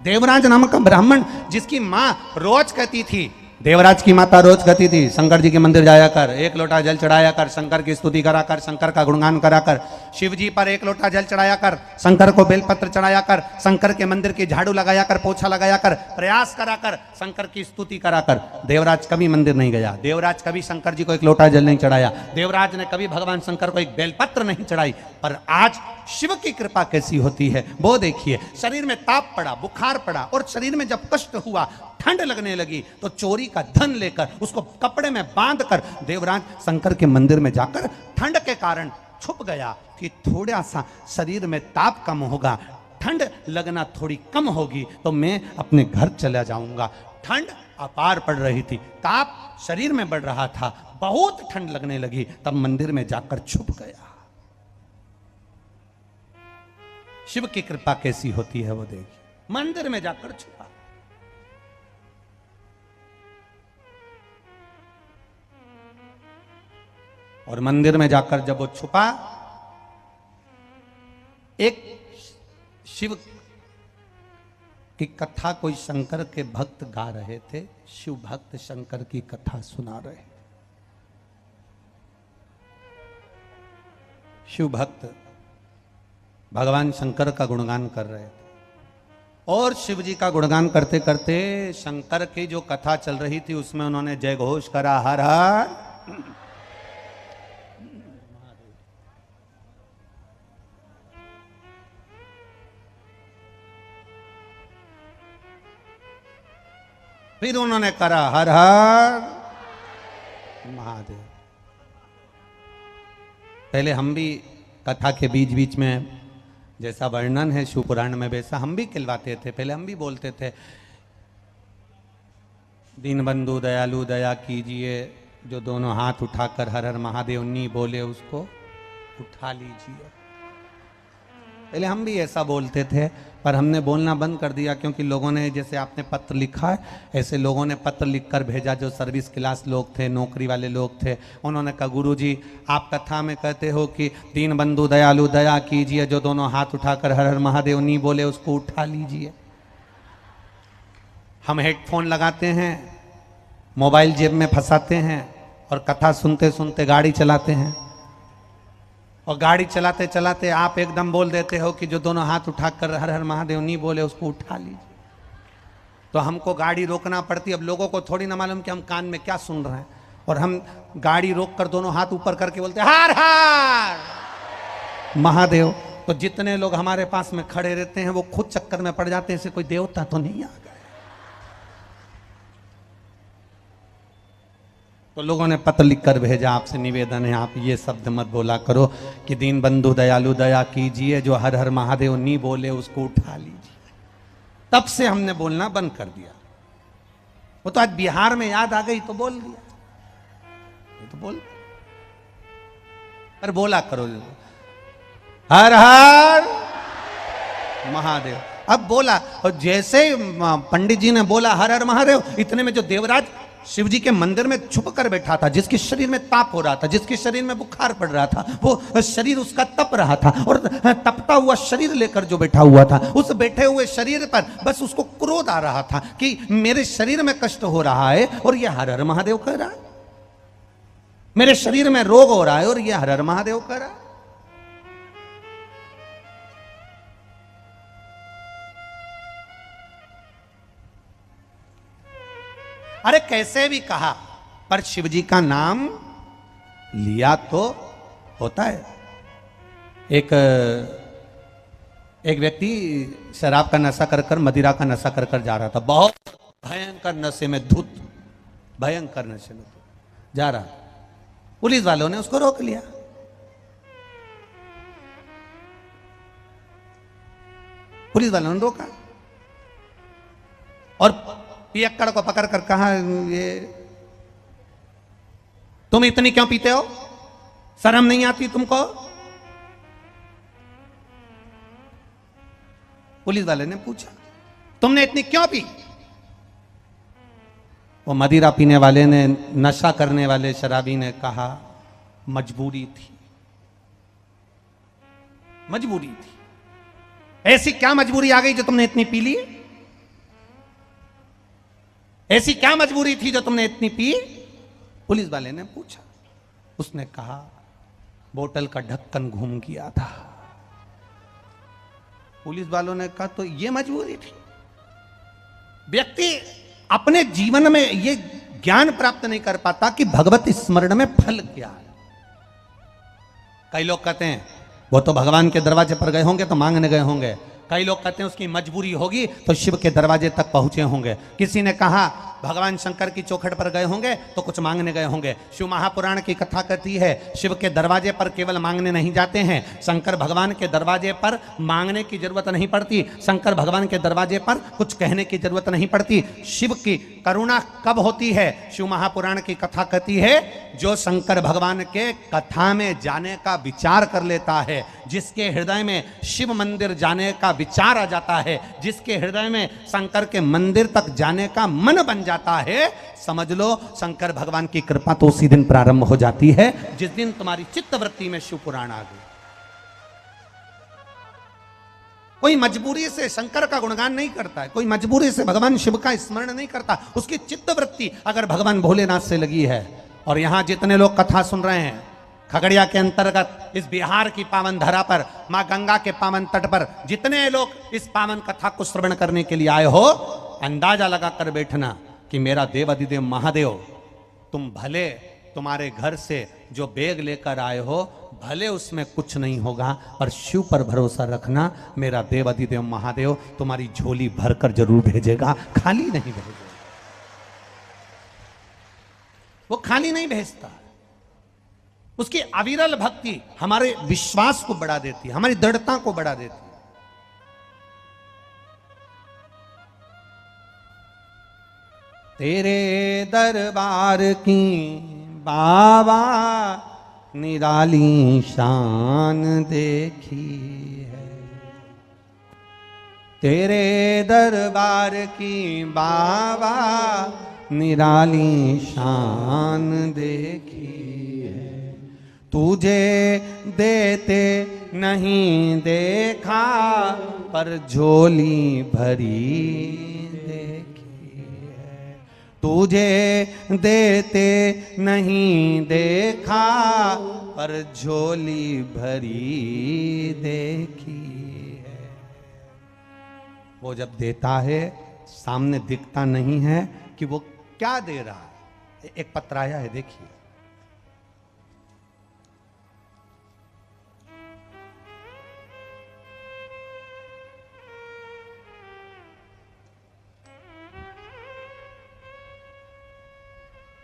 देवराज नामक ब्राह्मण जिसकी माँ रोज कहती थी, देवराज की माता रोज कहती थी, शंकर जी के मंदिर जाया कर, एक लोटा जल चढ़ाया कर, शंकर की स्तुति करा कर, शंकर का गुणगान करा कर, शिव जी पर एक लोटा जल चढ़ाया कर, शंकर को बेलपत्र चढ़ाया कर, शंकर के मंदिर की झाड़ू लगाया कर, पोछा लगाया कर, प्रयास करा कर, शंकर की स्तुति करा कर। देवराज कभी मंदिर नहीं गया, देवराज कभी शंकर जी को एक लोटा जल नहीं चढ़ाया, देवराज ने कभी भगवान शंकर को एक बेलपत्र नहीं चढ़ाई। पर आज शिव की कृपा कैसी होती है वो देखिए। शरीर में ताप पड़ा, बुखार पड़ा और शरीर में जब कष्ट हुआ, ठंड लगने लगी, तो चोरी का धन लेकर उसको कपड़े में बांधकर देवराज शंकर के मंदिर में जाकर ठंड के कारण छुप गया कि थोड़ा सा शरीर में ताप कम होगा, ठंड लगना थोड़ी कम होगी तो मैं अपने घर चला जाऊंगा। ठंड अपार पड़ रही थी, ताप शरीर में बढ़ रहा था, बहुत ठंड लगने लगी, तब मंदिर में जाकर छुप गया। शिव की कृपा कैसी होती है वो देखिए, मंदिर में जाकर छुपा। और मंदिर में जाकर जब वो छुपा, एक शिव की कथा कोई शंकर के भक्त गा रहे थे, शिव भक्त शंकर की कथा सुना रहे। शिव भक्त भगवान शंकर का गुणगान कर रहे थे और शिव जी का गुणगान करते करते शंकर की जो कथा चल रही थी उसमें उन्होंने जय घोष करा, हर हर। फिर उन्होंने करा हर हर महादेव। पहले हम भी कथा के बीच बीच में जैसा वर्णन है शिव पुराण में वैसा हम भी कहलवाते थे। पहले हम भी बोलते थे, दीनबंधु दयालु दया कीजिए, जो दोनों हाथ उठाकर हर हर महादेव नी बोले उसको उठा लीजिए। पहले हम भी ऐसा बोलते थे, पर हमने बोलना बंद कर दिया क्योंकि लोगों ने, जैसे आपने पत्र लिखा है, ऐसे लोगों ने पत्र लिखकर भेजा जो सर्विस क्लास लोग थे, नौकरी वाले लोग थे। उन्होंने कहा, गुरुजी आप कथा में कहते हो कि दीन बंधु दयालु दया कीजिए, जो दोनों हाथ उठाकर हर हर महादेव नहीं बोले उसको उठा लीजिए। हम हेडफोन लगाते हैं, मोबाइल जेब में फंसाते हैं और कथा सुनते सुनते गाड़ी चलाते हैं, और गाड़ी चलाते चलाते आप एकदम बोल देते हो कि जो दोनों हाथ उठाकर हर हर महादेव नहीं बोले उसको उठा लीजिए। तो हमको गाड़ी रोकना पड़ती। अब लोगों को थोड़ी ना मालूम कि हम कान में क्या सुन रहे हैं, और हम गाड़ी रोक कर दोनों हाथ ऊपर करके बोलते हर हर महादेव। तो जितने लोग हमारे पास में खड़े रहते हैं वो खुद चक्कर में पड़ जाते हैं, ऐसे कोई देवता तो नहीं आ गए। तो लोगों ने पत्र लिखकर भेजा, आपसे निवेदन है आप ये शब्द मत बोला करो कि दीन बंधु दयालु दया कीजिए, जो हर हर महादेव नहीं बोले उसको उठा लीजिए। तब से हमने बोलना बंद कर दिया। वो तो आज बिहार में याद आ गई तो बोल दिया, तो बोल, पर बोला करो हर हर महादेव। अब बोला, और जैसे पंडित जी ने बोला हर हर महादेव, इतने में जो देवराज शिव जी के मंदिर में छुप कर बैठा था, जिसके शरीर में ताप हो रहा था, जिसके शरीर में बुखार पड़ रहा था, वो शरीर उसका तप रहा था, और तपता हुआ शरीर लेकर जो बैठा हुआ था, उस बैठे हुए शरीर पर बस उसको क्रोध आ रहा था कि मेरे शरीर में कष्ट हो रहा है और ये हर हर महादेव कह रहा है, मेरे शरीर में रोग हो रहा है और ये हर हर महादेव कह रहा है। अरे कैसे भी कहा, पर शिव जी का नाम लिया तो होता है। एक व्यक्ति शराब का नशा कर कर, मदिरा का नशा कर कर जा रहा था, बहुत भयंकर नशे में धुत, भयंकर नशे में जा रहा। पुलिस वालों ने उसको रोक लिया। पुलिस वालों ने रोका और पियक्कड़ को पकड़ कर कहा, ये तुम इतनी क्यों पीते हो, शर्म नहीं आती तुमको? पुलिस वाले ने पूछा, तुमने इतनी क्यों पी? वो मदिरा पीने वाले ने, नशा करने वाले शराबी ने कहा, मजबूरी थी, मजबूरी थी। ऐसी क्या मजबूरी आ गई जो तुमने इतनी पी ली? ऐसी क्या मजबूरी थी जो तुमने इतनी पी? पुलिस वाले ने पूछा। उसने कहा बोतल का ढक्कन घूम गया था। पुलिस वालों ने कहा तो ये मजबूरी थी? व्यक्ति अपने जीवन में ये ज्ञान प्राप्त नहीं कर पाता कि भगवत स्मरण में फल क्या है। कई लोग कहते हैं वो तो भगवान के दरवाजे पर गए होंगे तो मांगने गए होंगे। कई लोग कहते हैं उसकी मजबूरी होगी तो शिव के दरवाजे तक पहुंचे होंगे। किसी ने कहा भगवान शंकर की चौखट पर गए होंगे तो कुछ मांगने गए होंगे। शिव महापुराण की कथा कहती है शिव के दरवाजे पर केवल मांगने नहीं जाते हैं, शंकर भगवान के दरवाजे पर मांगने की जरूरत नहीं पड़ती, शंकर भगवान के दरवाजे पर कुछ कहने की जरूरत नहीं पड़ती। शिव की करुणा कब होती है? शिव महापुराण की कथा कहती है जो शंकर भगवान के कथा में जाने का विचार कर लेता है, जिसके हृदय में शिव मंदिर जाने का विचार आ जाता है, जिसके हृदय में शंकर के मंदिर तक जाने का मन बन जाता है, समझ लो शंकर भगवान की कृपा तो उसी दिन प्रारंभ हो जाती है जिस दिन तुम्हारी चित्तवृत्ति में शिव पुराण आ गई। कोई मजबूरी से शंकर का गुणगान नहीं करता है, कोई मजबूरी से भगवान शिव का स्मरण नहीं करता। उसकी चित्तवृत्ति अगर भगवान भोलेनाथ से लगी है। और यहां जितने लोग कथा सुन रहे हैं खगड़िया के अंतर्गत इस बिहार की पावन धरा पर मां गंगा के पावन तट पर जितने लोग इस पावन कथा को श्रवण करने के लिए आए हो, अंदाजा लगा कर बैठना कि मेरा देव अधिदेव महादेव, तुम भले तुम्हारे घर से जो बैग लेकर आए हो भले उसमें कुछ नहीं होगा, पर शिव पर भरोसा रखना, मेरा देव अधिदेव महादेव तुम्हारी झोली भरकर जरूर भेजेगा, खाली नहीं भेजेगा। वो खाली नहीं भेजता। उसकी अविरल भक्ति हमारे विश्वास को बढ़ा देती है, हमारी दृढ़ता को बढ़ा देती है। तेरे दरबार की बाबा निराली शान देखी है, तेरे दरबार की बाबा निराली शान देखी है, तुझे देते नहीं देखा पर झोली भरी देखी है, तुझे देते नहीं देखा पर झोली भरी देखी है। वो जब देता है सामने दिखता नहीं है कि वो क्या दे रहा है। एक पत्र आया है, देखिए।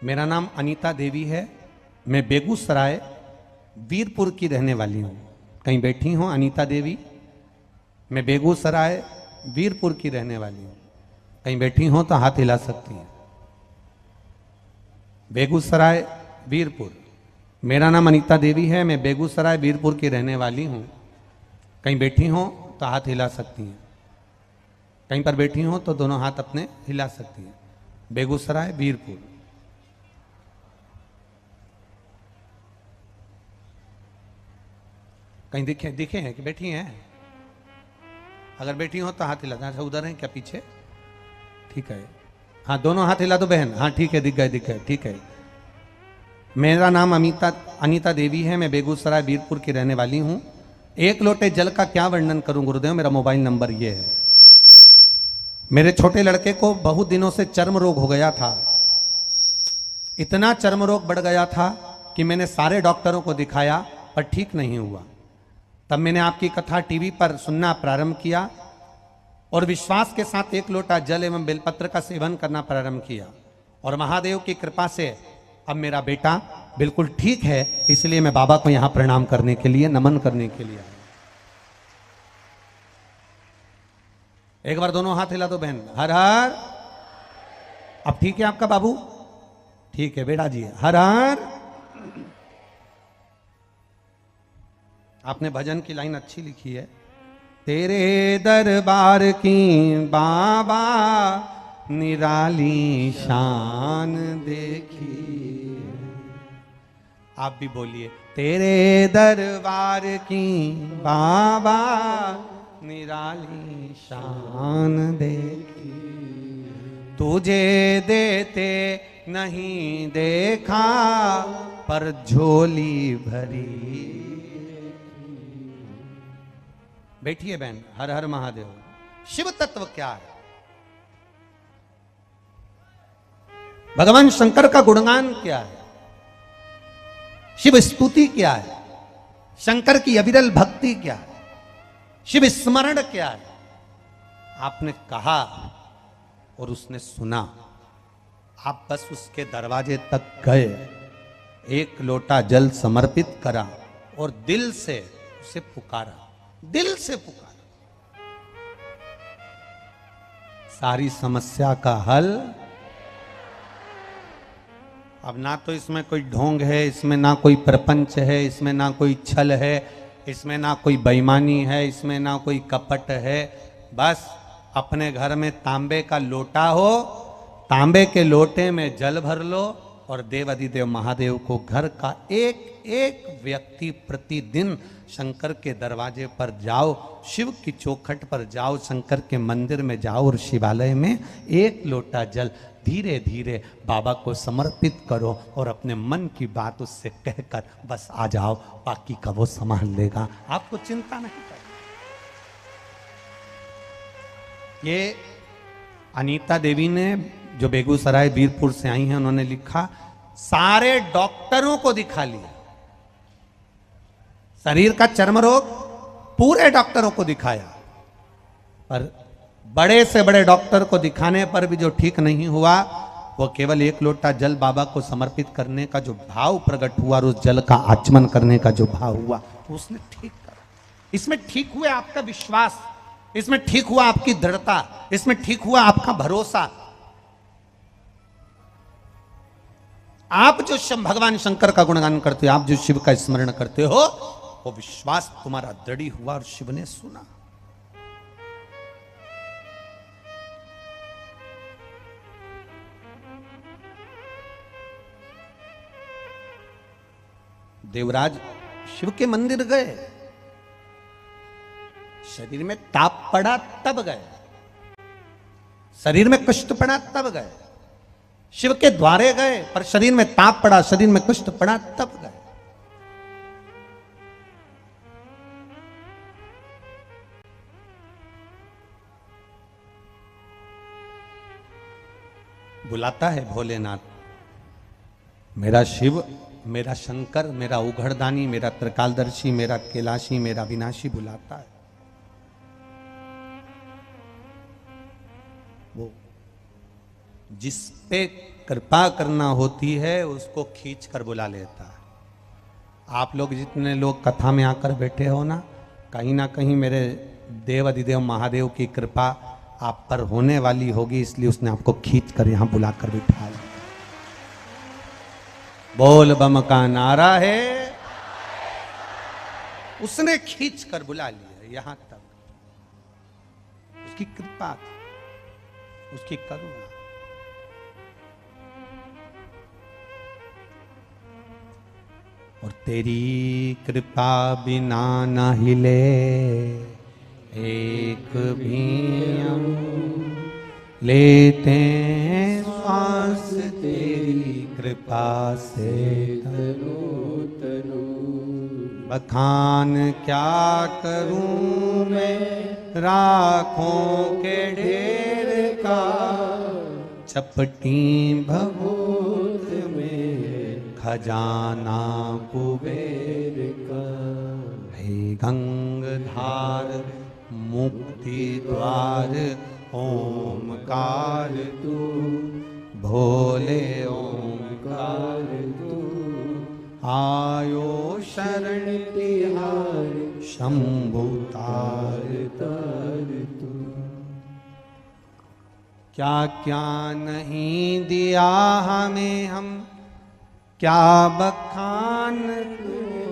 मेरा नाम अनीता देवी है, मैं बेगूसराय वीरपुर की रहने वाली हूँ। कहीं बैठी हूँ अनीता देवी? मैं बेगूसराय वीरपुर की रहने वाली हूँ। कहीं बैठी हो तो हाथ हिला सकती हैं। बेगूसराय वीरपुर, मेरा नाम अनीता देवी है, मैं बेगूसराय वीरपुर की रहने वाली हूँ। कहीं बैठी हो तो हाथ हिला सकती हैं। कहीं पर बैठी हो तो दोनों हाथ अपने हिला सकती हैं। बेगूसराय वीरपुर। कहीं दिखे हैं कि बैठी हैं? अगर बैठी हो तो हाथ हिला। अच्छा, उधर हैं क्या पीछे? ठीक है, हाँ दोनों हाथ हिला दो बहन। हाँ ठीक है, दिख गए, ठीक है। मेरा नाम अनीता देवी है, मैं बेगूसराय वीरपुर की रहने वाली हूँ। एक लोटे जल का क्या वर्णन करूं गुरुदेव, मेरा मोबाइल नंबर ये है। मेरे छोटे लड़के को बहुत दिनों से चर्म रोग हो गया था। इतना चर्म रोग बढ़ गया था कि मैंने सारे डॉक्टरों को दिखाया पर ठीक नहीं हुआ। तब मैंने आपकी कथा टीवी पर सुनना प्रारंभ किया और विश्वास के साथ एक लोटा जल एवं बेलपत्र का सेवन करना प्रारंभ किया। और महादेव की कृपा से अब मेरा बेटा बिल्कुल ठीक है। इसलिए मैं बाबा को यहां प्रणाम करने के लिए, नमन करने के लिए। एक बार दोनों हाथ हिला दो बहन। हर हर। अब ठीक है आपका बाबू? ठीक है बेटा जी, हर हर। आपने भजन की लाइन अच्छी लिखी है। तेरे दरबार की बाबा निराली शान देखी। आप भी बोलिए, तेरे दरबार की बाबा निराली शान देखी। तुझे देते नहीं देखा पर झोली भरी। बैठिए बहन। हर हर महादेव। शिव तत्व क्या है? भगवान शंकर का गुणगान क्या है? शिव स्तुति क्या है? शंकर की अविरल भक्ति क्या है? शिव स्मरण क्या है? आपने कहा और उसने सुना। आप बस उसके दरवाजे तक गए, एक लोटा जल समर्पित करा और दिल से उसे पुकारा, दिल से पुकारा। सारी समस्या का हल। अब ना तो इसमें कोई ढोंग है, इसमें ना कोई प्रपंच है, इसमें ना कोई छल है, इसमें ना कोई बेईमानी है, इसमें ना कोई कपट है। बस अपने घर में तांबे का लोटा हो, तांबे के लोटे में जल भर लो और देव अधिदेव महादेव को घर का एक एक व्यक्ति प्रतिदिन शंकर के दरवाजे पर जाओ, शिव की चौखट पर जाओ, शंकर के मंदिर में जाओ और शिवालय में एक लोटा जल धीरे धीरे बाबा को समर्पित करो और अपने मन की बात उससे कहकर बस आ जाओ, बाकी का वो संभाल लेगा, आपको चिंता नहीं करनी। ये अनीता देवी ने जो बेगूसराय वीरपुर से आई हैं, उन्होंने लिखा सारे डॉक्टरों को दिखा लिया, शरीर का चर्म रोग पूरे डॉक्टरों को दिखाया, पर बड़े से बड़े डॉक्टर को दिखाने पर भी जो ठीक नहीं हुआ, वो केवल एक लोटा जल बाबा को समर्पित करने का जो भाव प्रकट हुआ और उस जल का आचमन करने का जो भाव हुआ, तो उसने ठीक करा। इसमें ठीक हुआ आपका विश्वास, इसमें ठीक हुआ आपकी दृढ़ता, इसमें ठीक हुआ आपका भरोसा। आप जो भगवान शंकर का गुणगान करते हो, आप जो शिव का स्मरण करते हो, वो विश्वास तुम्हारा दृढ़ हुआ और शिव ने सुना। देवराज शिव के मंदिर गए, शरीर में ताप पड़ा तब गए, शरीर में कष्ट पड़ा तब गए। शिव के द्वारे गए पर शरीर में ताप पड़ा, शरीर में कष्ट पड़ा तब गए। बुलाता है भोलेनाथ, मेरा शिव, मेरा शंकर, मेरा उघड़दानी, मेरा त्रिकालदर्शी, मेरा कैलाशी, मेरा विनाशी बुलाता है। वो जिस पे कृपा करना होती है उसको खींच कर बुला लेता है। आप लोग जितने लोग कथा में आकर बैठे हो ना कहीं मेरे देव अधिदेव महादेव की कृपा आप पर होने वाली होगी, इसलिए उसने आपको खींच कर यहां बुलाकर बिठा लिया। बोल बम का नारा है, उसने खींच कर बुला लिया यहां तक। उसकी कृपा थी, उसकी करुणा। और तेरी कृपा बिना न हिले एक भी हम, लेते हैं श्वास तेरी कृपा से तनु तनु। बखान क्या करूं मैं राखों के ढेर का, चपटी भभूत में खजाना कुबेर का। हे गंगधार मुक्ति द्वार ओमकार तू, भोले ओमकार तू। आयो शरण तिहार शंभु तार तार तू। क्या क्या नहीं दिया हमें हम, क्या बखान।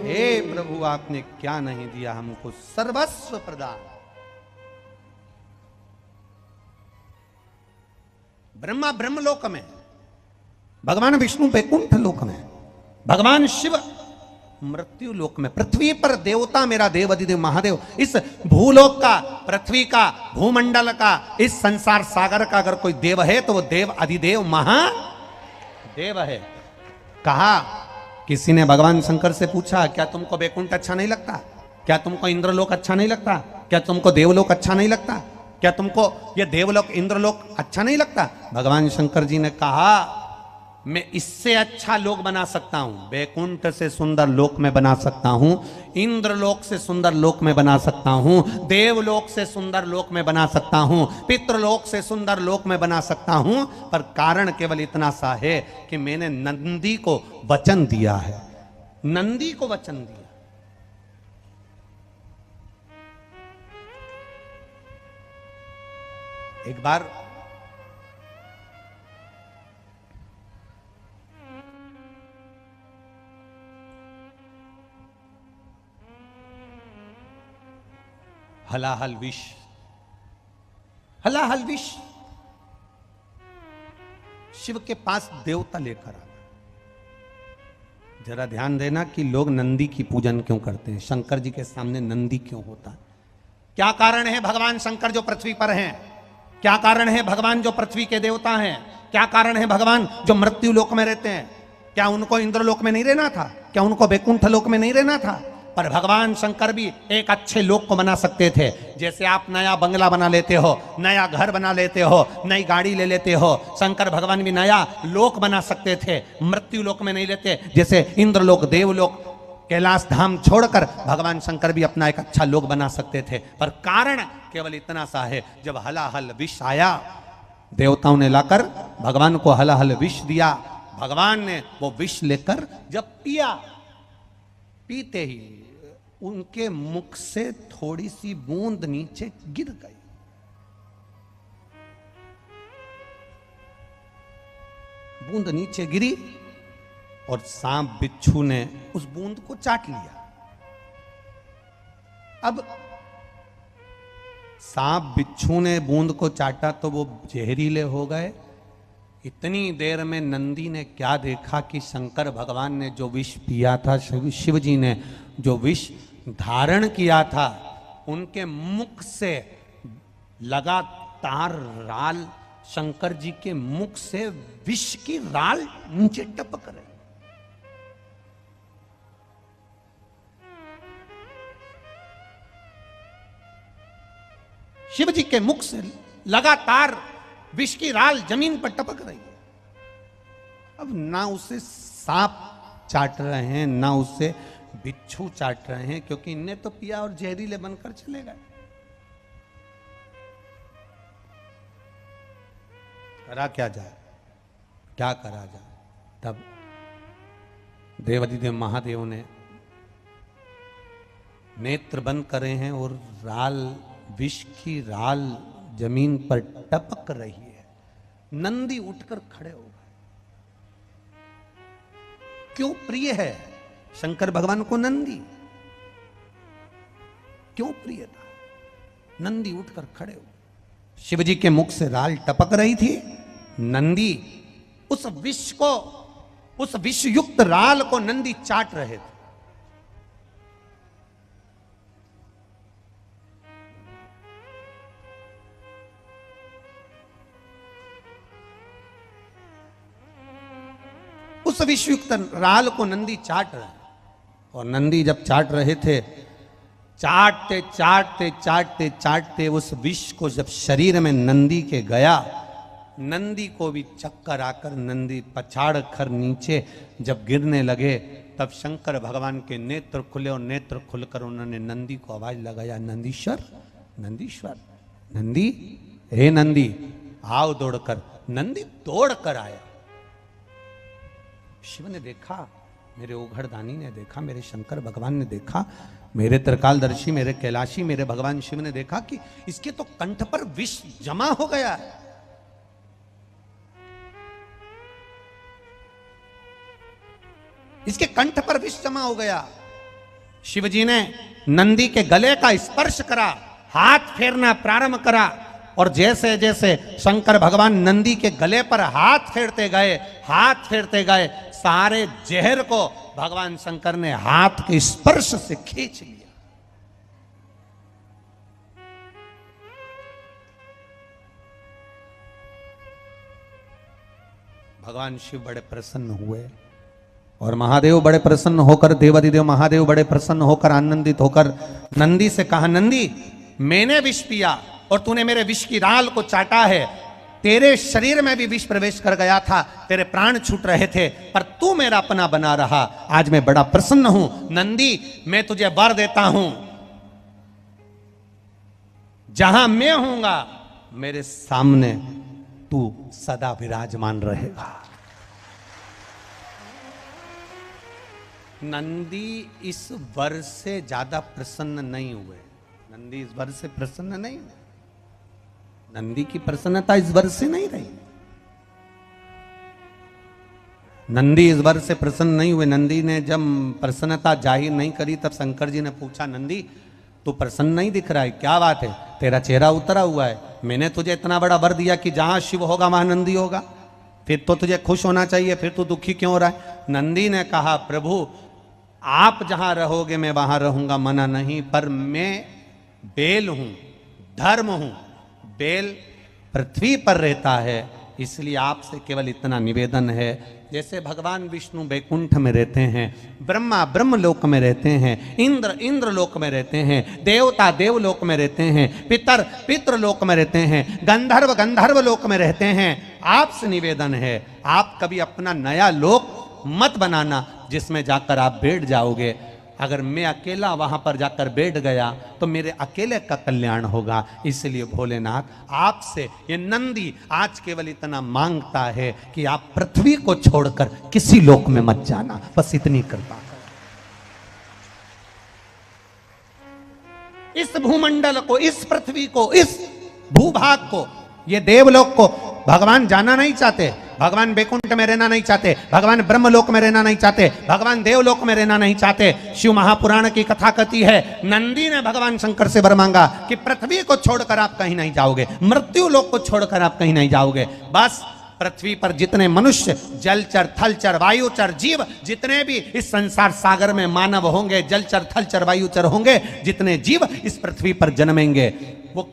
हे प्रभु आपने क्या नहीं दिया हमको, सर्वस्व प्रदान। ब्रह्मा ब्रह्मलोक में, भगवान विष्णु वैकुंठ लोक में, भगवान शिव मृत्यु लोक में, पृथ्वी पर देवता मेरा देव अधिदेव महादेव, इस भूलोक का, पृथ्वी का, भूमंडल का, इस संसार सागर का अगर कोई देव है तो वो देव अधिदेव महादेव है। कहा, किसी ने भगवान शंकर से पूछा, क्या तुमको वैकुंठ अच्छा नहीं लगता? क्या तुमको इंद्रलोक अच्छा नहीं लगता? क्या तुमको देवलोक अच्छा नहीं लगता? क्या तुमको ये देवलोक इंद्रलोक अच्छा नहीं लगता? भगवान शंकर जी ने कहा, मैं इससे अच्छा लोक बना सकता हूं, वैकुंठ से सुंदर लोक में बना सकता हूं, इंद्रलोक से सुंदर लोक में बना सकता हूं, देवलोक से सुंदर लोक में बना सकता हूं, पितृलोक से सुंदर लोक में बना सकता हूं, पर कारण केवल इतना सा है कि मैंने नंदी को वचन दिया है, नंदी को वचन दिया। एक बार हलाहल विष, हलाहल विष शिव के पास देवता लेकर आ गए। जरा ध्यान देना कि लोग नंदी की पूजन क्यों करते हैं, शंकर जी के सामने नंदी क्यों होता है, क्या कारण है? भगवान शंकर जो पृथ्वी पर हैं, क्या कारण है? भगवान जो पृथ्वी के देवता हैं, क्या कारण है? भगवान जो मृत्यु लोक में रहते हैं, क्या उनको इंद्रलोक में नहीं रहना था? क्या उनको वैकुंठ लोक में नहीं रहना था? पर भगवान शंकर भी एक अच्छे लोक को बना सकते थे। जैसे आप नया बंगला बना लेते हो, नया घर बना लेते हो, नई गाड़ी ले लेते हो, शंकर भगवान भी नया लोक बना सकते थे, मृत्यु लोक में नहीं लेते। जैसे इंद्रलोक, देवलोक, कैलाश धाम छोड़कर भगवान शंकर भी अपना एक अच्छा लोक बना सकते थे, पर कारण केवल इतना सा है, जब हलाहल विष आया, देवताओं ने लाकर भगवान को हलाहल विष दिया, भगवान ने वो विष लेकर जब पिया, पीते ही उनके मुख से थोड़ी सी बूंद नीचे गिर गई। बूंद नीचे गिरी और सांप बिच्छू ने उस बूंद को चाट लिया। अब सांप बिच्छू ने बूंद को चाटा तो वो जहरीले हो गए। इतनी देर में नंदी ने क्या देखा कि शंकर भगवान ने जो विष पिया था, शिव जी ने जो विष धारण किया था, उनके मुख से लगातार राल, शंकर जी के मुख से विष की राल नीचे टपक रही। शिव जी के मुख से लगातार विष की राल जमीन पर टपक रही है। अब ना उसे सांप चाट रहे हैं, ना उसे बिच्छू चाट रहे हैं, क्योंकि इनने तो पिया और जहरीले बनकर चले गए। करा क्या जाए, क्या करा जाए? तब देवाधिदेव महादेव ने नेत्र बंद करे हैं और राल, विष की राल जमीन पर टपक रही है। नंदी उठकर खड़े हो गए। क्यों प्रिय है शंकर भगवान को नंदी? क्यों प्रिय था? नंदी उठकर खड़े हो गए। शिव जी के मुख से राल टपक रही थी। नंदी उस विष को, उस विषयुक्त राल को नंदी चाट रहे थे। उस विषयुक्त राल को नंदी चाट रहे, और नंदी जब चाट रहे थे, चाटते चाटते चाटते चाटते उस विष को जब शरीर में नंदी के गया, नंदी को भी चक्कर आकर नंदी पछाड़ कर नीचे जब गिरने लगे, तब शंकर भगवान के नेत्र खुले और नेत्र खुलकर उन्होंने नंदी को आवाज लगाया, नंदीश्वर, नंदीश्वर, नंदी, हे नंदी आओ दौड़कर। नंदी दौड़कर आया। शिव ने देखा, मेरे ओघड़दानी ने देखा, मेरे शंकर भगवान ने देखा, मेरे त्रिकालदर्शी, मेरे कैलाशी, मेरे भगवान शिव ने देखा कि इसके तो कंठ पर विष जमा हो गया है। इसके कंठ पर विष जमा हो गया। शिवजी ने नंदी के गले का स्पर्श करा, हाथ फेरना प्रारंभ करा, और जैसे जैसे शंकर भगवान नंदी के गले पर हाथ फेरते गए, सारे जहर को भगवान शंकर ने हाथ के स्पर्श से खींच लिया। भगवान शिव बड़े प्रसन्न हुए और महादेव बड़े प्रसन्न होकर, देवादिदेव महादेव बड़े प्रसन्न होकर, आनंदित होकर नंदी से कहा, नंदी मैंने विष पिया और तूने मेरे विष की राल को चाटा है, तेरे शरीर में भी विष प्रवेश कर गया था, तेरे प्राण छूट रहे थे, पर तू मेरा अपना बना रहा। आज मैं बड़ा प्रसन्न हूं। नंदी मैं तुझे वर देता हूं, जहां मैं हूंगा मेरे सामने तू सदा विराजमान रहेगा। नंदी इस वर से ज्यादा प्रसन्न नहीं हुए। नंदी इस वर से प्रसन्न नहीं हुए। नंदी की प्रसन्नता इस वर से नहीं रही। नंदी इस वर से प्रसन्न नहीं हुए। नंदी ने जब प्रसन्नता जाहिर नहीं करी तब शंकर जी ने पूछा, नंदी तू प्रसन्न नहीं दिख रहा है, क्या बात है, तेरा चेहरा उतरा हुआ है। मैंने तुझे इतना बड़ा वर दिया कि जहां शिव होगा वहां नंदी होगा, फिर तो तुझे खुश होना चाहिए, फिर तू दुखी क्यों हो रहा है। नंदी ने कहा, प्रभु आप जहां रहोगे मैं वहां रहूंगा, मना नहीं, पर मैं बेल हूं, धर्म हूं। बेल पृथ्वी पर रहता है, इसलिए आपसे केवल इतना निवेदन है, जैसे भगवान विष्णु वैकुंठ में रहते हैं, ब्रह्मा ब्रह्मलोक में रहते हैं, इंद्र इंद्रलोक में रहते हैं, देवता देवलोक में रहते हैं, पितर पितृलोक में रहते हैं, गंधर्व गंधर्व लोक में रहते हैं। आपसे निवेदन है, आप कभी अपना नया लोक मत बनाना जिसमें जाकर आप बैठ जाओगे। अगर मैं अकेला वहां पर जाकर बैठ गया तो मेरे अकेले का कल्याण होगा। इसलिए भोलेनाथ आपसे ये नंदी आज केवल इतना मांगता है कि आप पृथ्वी को छोड़कर किसी लोक में मत जाना, बस इतनी कृपा करो। इस भूमंडल को, इस पृथ्वी को, इस भूभाग को, ये देवलोक को भगवान जाना नहीं चाहते, भगवान वैकुंठ में रहना नहीं चाहते, भगवान ब्रह्मलोक में रहना नहीं चाहते, भगवान देवलोक में रहना नहीं चाहते। शिव महापुराण की कथा कहती है, नंदी ने भगवान शंकर से वर मांगा कि पृथ्वी को छोड़कर आप कहीं नहीं जाओगे, मृत्यु लोक को छोड़कर आप कहीं नहीं जाओगे। बस पृथ्वी पर जितने मनुष्य, जलचर थलचर वायुचर जीव, जितने भी इस संसार सागर में मानव होंगे, जलचर थलचर वायुचर होंगे, जितने जीव इस पृथ्वी पर जन्मेंगे, वो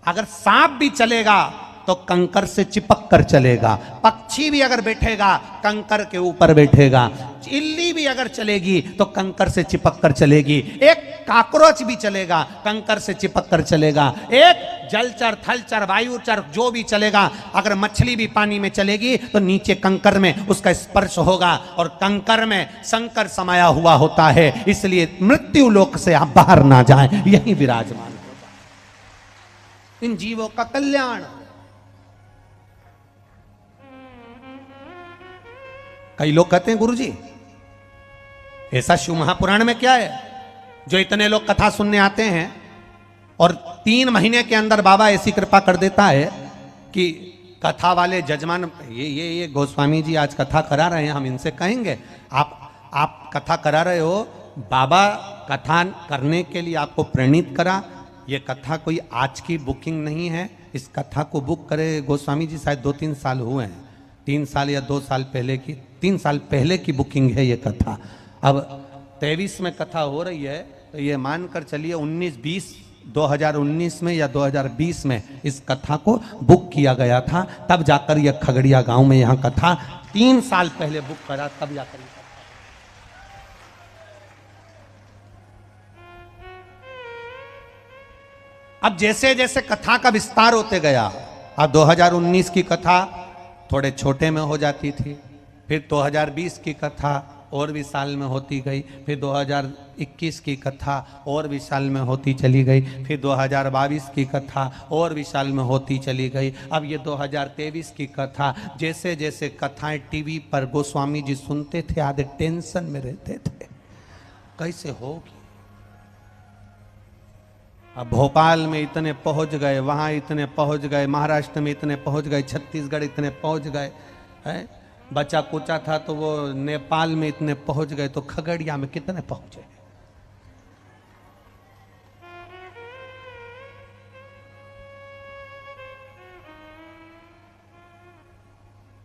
अगर सांप भी चलेगा तो कंकर से चिपक कर चलेगा, पक्षी भी अगर बैठेगा कंकर के ऊपर बैठेगा, इल्ली भी अगर चलेगी तो कंकर से चिपक कर चलेगी, एक काकरोच भी चलेगा कंकर से चिपक कर चलेगा, एक जलचर थलचर वायुचर जो भी चलेगा, अगर मछली भी पानी में चलेगी तो नीचे कंकर में उसका स्पर्श होगा, और कंकर में शंकर समाया हुआ होता है। इसलिए मृत्यु लोक से आप बाहर ना जाएं, यही विराजमान होगा। इन जीवों का कल्याण। कई लोग कहते हैं, गुरुजी ऐसा शिव महापुराण में क्या है जो इतने लोग कथा सुनने आते हैं और 3 महीने के अंदर बाबा ऐसी कृपा कर देता है कि कथा वाले जजमान, ये गोस्वामी जी आज कथा करा रहे हैं, हम इनसे कहेंगे आप कथा करा रहे हो, बाबा कथा करने के लिए आपको प्रेरित करा। ये कथा कोई आज की बुकिंग नहीं है, इस कथा को बुक करे गोस्वामी जी शायद 2-3 साल हुए हैं, 3 साल या 2 साल पहले की, 3 साल पहले की बुकिंग है ये कथा। अब 23 में कथा हो रही है तो ये मानकर चलिए 2019 में या 2020 में इस कथा को बुक किया गया था, तब जाकर यह खगड़िया गांव में यहाँ कथा 3 साल पहले बुक करा, तब जाकर अब जैसे जैसे कथा का विस्तार होते गया, अब 2019 की कथा थोड़े छोटे में हो जाती थी, फिर 2020 की कथा और भी साल में होती गई, फिर 2021 की कथा और भी साल में होती चली गई, फिर 2022 की कथा और भी साल में होती चली गई। अब ये 2023 की कथा, जैसे जैसे कथाएं टीवी पर गोस्वामी जी सुनते थे, आधे टेंशन में रहते थे कैसे होगी। अब भोपाल में इतने पहुंच गए, वहां इतने पहुंच गए, महाराष्ट्र में इतने पहुंच गए, छत्तीसगढ़ इतने पहुंच गए, हैं बचा कुचा था तो वो नेपाल में इतने पहुंच गए, तो खगड़िया में कितने पहुंचे।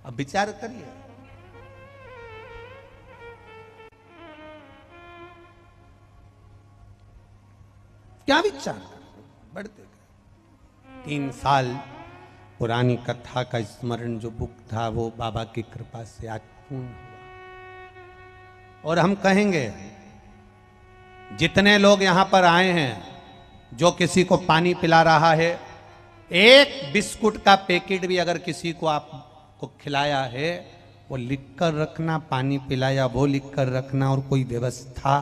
अब विचार करिए, क्या विचार बढ़ते गए। 3 साल पुरानी कथा का स्मरण जो बुक था वो बाबा की कृपा से आज पूर्ण हुआ। और हम कहेंगे जितने लोग यहां पर आए हैं, जो किसी को पानी पिला रहा है, एक बिस्कुट का पैकेट भी अगर किसी को आपको खिलाया है, वो लिखकर रखना, पानी पिलाया वो लिखकर रखना। और कोई व्यवस्था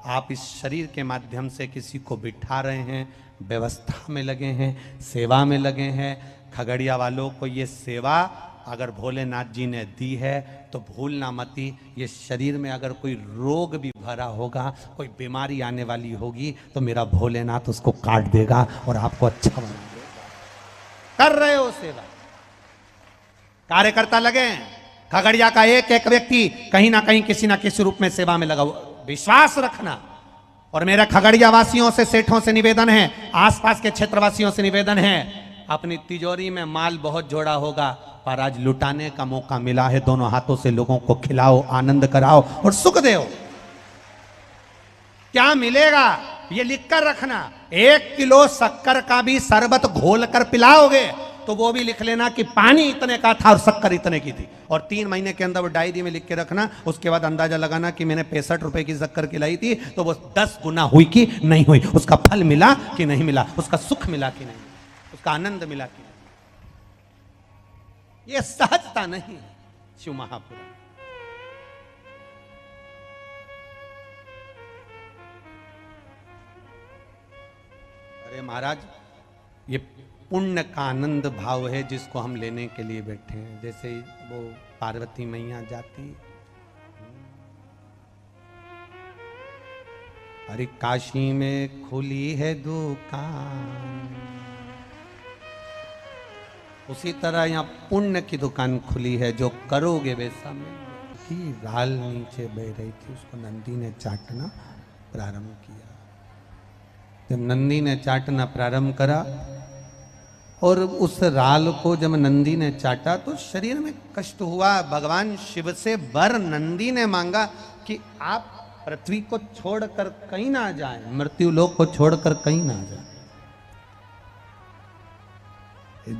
आप इस शरीर के माध्यम से किसी को बिठा रहे हैं, व्यवस्था में लगे हैं, सेवा में लगे हैं। खगड़िया वालों को ये सेवा अगर भोलेनाथ जी ने दी है तो भूलना मती। ये शरीर में अगर कोई रोग भी भरा होगा, कोई बीमारी आने वाली होगी, तो मेरा भोलेनाथ उसको काट देगा और आपको अच्छा बना देगा। कर रहे हो सेवा, कार्यकर्ता लगे हैं। खगड़िया का एक एक व्यक्ति कहीं ना कहीं किसी ना किसी रूप में सेवा में लगा हुआ। विश्वास रखना। और मेरा खगड़िया वासियों से, सेठों से निवेदन है, आसपास के क्षेत्रवासियों से निवेदन है, अपनी तिजोरी में माल बहुत जोड़ा होगा, पर आज लुटाने का मौका मिला है। दोनों हाथों से लोगों को खिलाओ, आनंद कराओ और सुख दो। क्या मिलेगा ये लिखकर रखना। 1 किलो शक्कर का भी शरबत घोल कर पिलाओगे तो वो भी लिख लेना कि पानी इतने का था और शक्कर इतने की थी। और 3 महीने के अंदर वो डायरी में लिख के रखना। उसके बाद अंदाजा लगाना कि मैंने 65 रुपए की शक्कर खिलाई थी, तो वो 10 गुना हुई कि नहीं हुई, उसका फल मिला कि नहीं मिला, उसका सुख मिला कि नहीं, उसका आनंद मिला कि नहीं। ये सहजता नहीं है शिव महापुराण। अरे महाराज, ये पुण्य का आनंद भाव है जिसको हम लेने के लिए बैठे हैं। जैसे वो पार्वती मैया जाती, अरे काशी में खुली है दुकान, उसी तरह यहाँ पुण्य की दुकान खुली है। जो करोगे वैसा मिलेगा। राल नीचे बह रही थी, उसको नंदी ने चाटना प्रारंभ किया। जब नंदी ने चाटना प्रारंभ करा और उस राल को जब नंदी ने चाटा तो शरीर में कष्ट हुआ। भगवान शिव से वर नंदी ने मांगा कि आप पृथ्वी को छोड़कर कहीं ना जाएं, मृत्यु लोक को छोड़कर कहीं ना जाएं,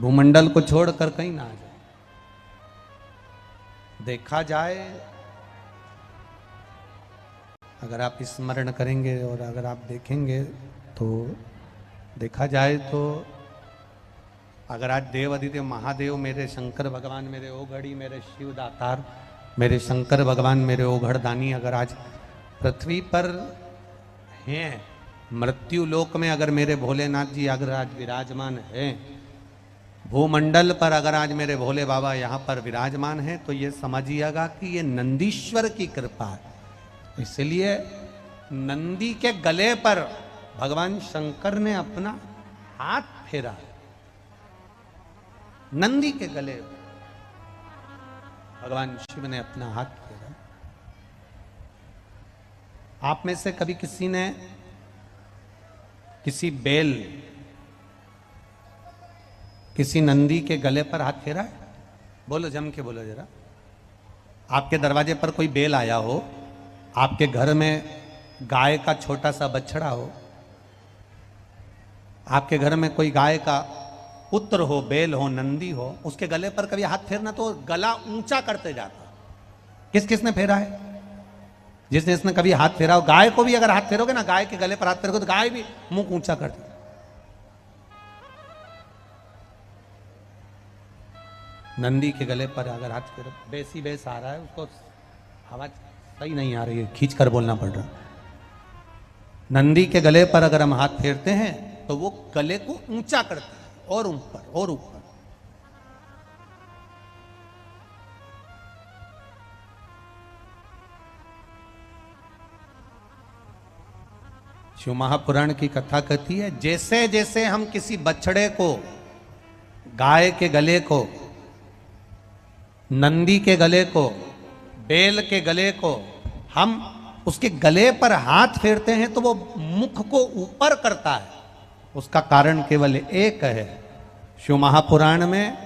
भूमंडल को छोड़कर कहीं ना जाए। देखा जाए, अगर आप स्मरण करेंगे और अगर आप देखेंगे तो देखा जाए तो अगर आज देव अधिदेव महादेव, मेरे शंकर भगवान, मेरे ओघड़ी, मेरे शिव दातार, मेरे शंकर भगवान, मेरे ओघड़ दानी अगर आज पृथ्वी पर हैं, मृत्यु लोक में अगर मेरे भोलेनाथ जी अगर आज विराजमान हैं, भूमंडल पर अगर आज मेरे भोले बाबा यहाँ पर विराजमान हैं, तो ये समझिएगा कि ये नंदीश्वर की कृपा है। इसलिए नंदी के गले पर भगवान शंकर ने अपना हाथ फेरा। नंदी के गले भगवान शिव ने अपना हाथ फेरा। आप में से कभी किसी ने किसी बेल, किसी नंदी के गले पर हाथ फेरा है? बोलो, जम के बोलो जरा। आपके दरवाजे पर कोई बेल आया हो, आपके घर में गाय का छोटा सा बछड़ा हो, आपके घर में कोई गाय का पुत्र हो, बेल हो, नंदी हो, उसके गले पर कभी हाथ फेरना तो गला ऊंचा करते जाता। किस किसने फेरा है? जिसने इसने कभी हाथ फेरा हो। गाय को भी अगर हाथ फेरोगे ना, गाय के गले पर हाथ फेरोगे तो गाय भी मुंह ऊंचा करती। नंदी के गले पर अगर हाथ फेरो, बेसी बेस आ रहा है, उसको आवाज सही नहीं आ रही है, खींच कर बोलना पड़ रहा। नंदी के गले पर अगर हम हाथ फेरते हैं तो वो गले को ऊंचा करता है, और ऊपर और ऊपर। शिव महापुराण की कथा कहती है, जैसे जैसे हम किसी बछड़े को, गाय के गले को, नंदी के गले को, बेल के गले को हम उसके गले पर हाथ फेरते हैं तो वो मुख को ऊपर करता है। उसका कारण केवल एक है। शिव महापुराण में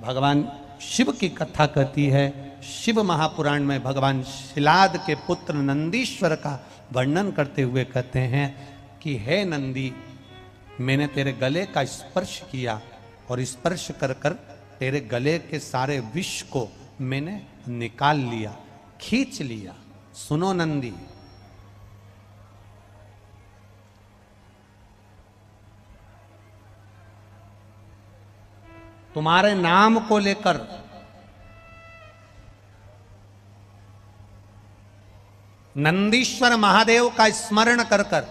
भगवान शिव की कथा कहती है। शिव महापुराण में भगवान शिलाद के पुत्र नंदीश्वर का वर्णन करते हुए कहते हैं कि हे नंदी, मैंने तेरे गले का स्पर्श किया और स्पर्श कर कर तेरे गले के सारे विष को मैंने निकाल लिया, खींच लिया। सुनो नंदी, तुम्हारे नाम को लेकर नंदीश्वर महादेव का स्मरण कर कर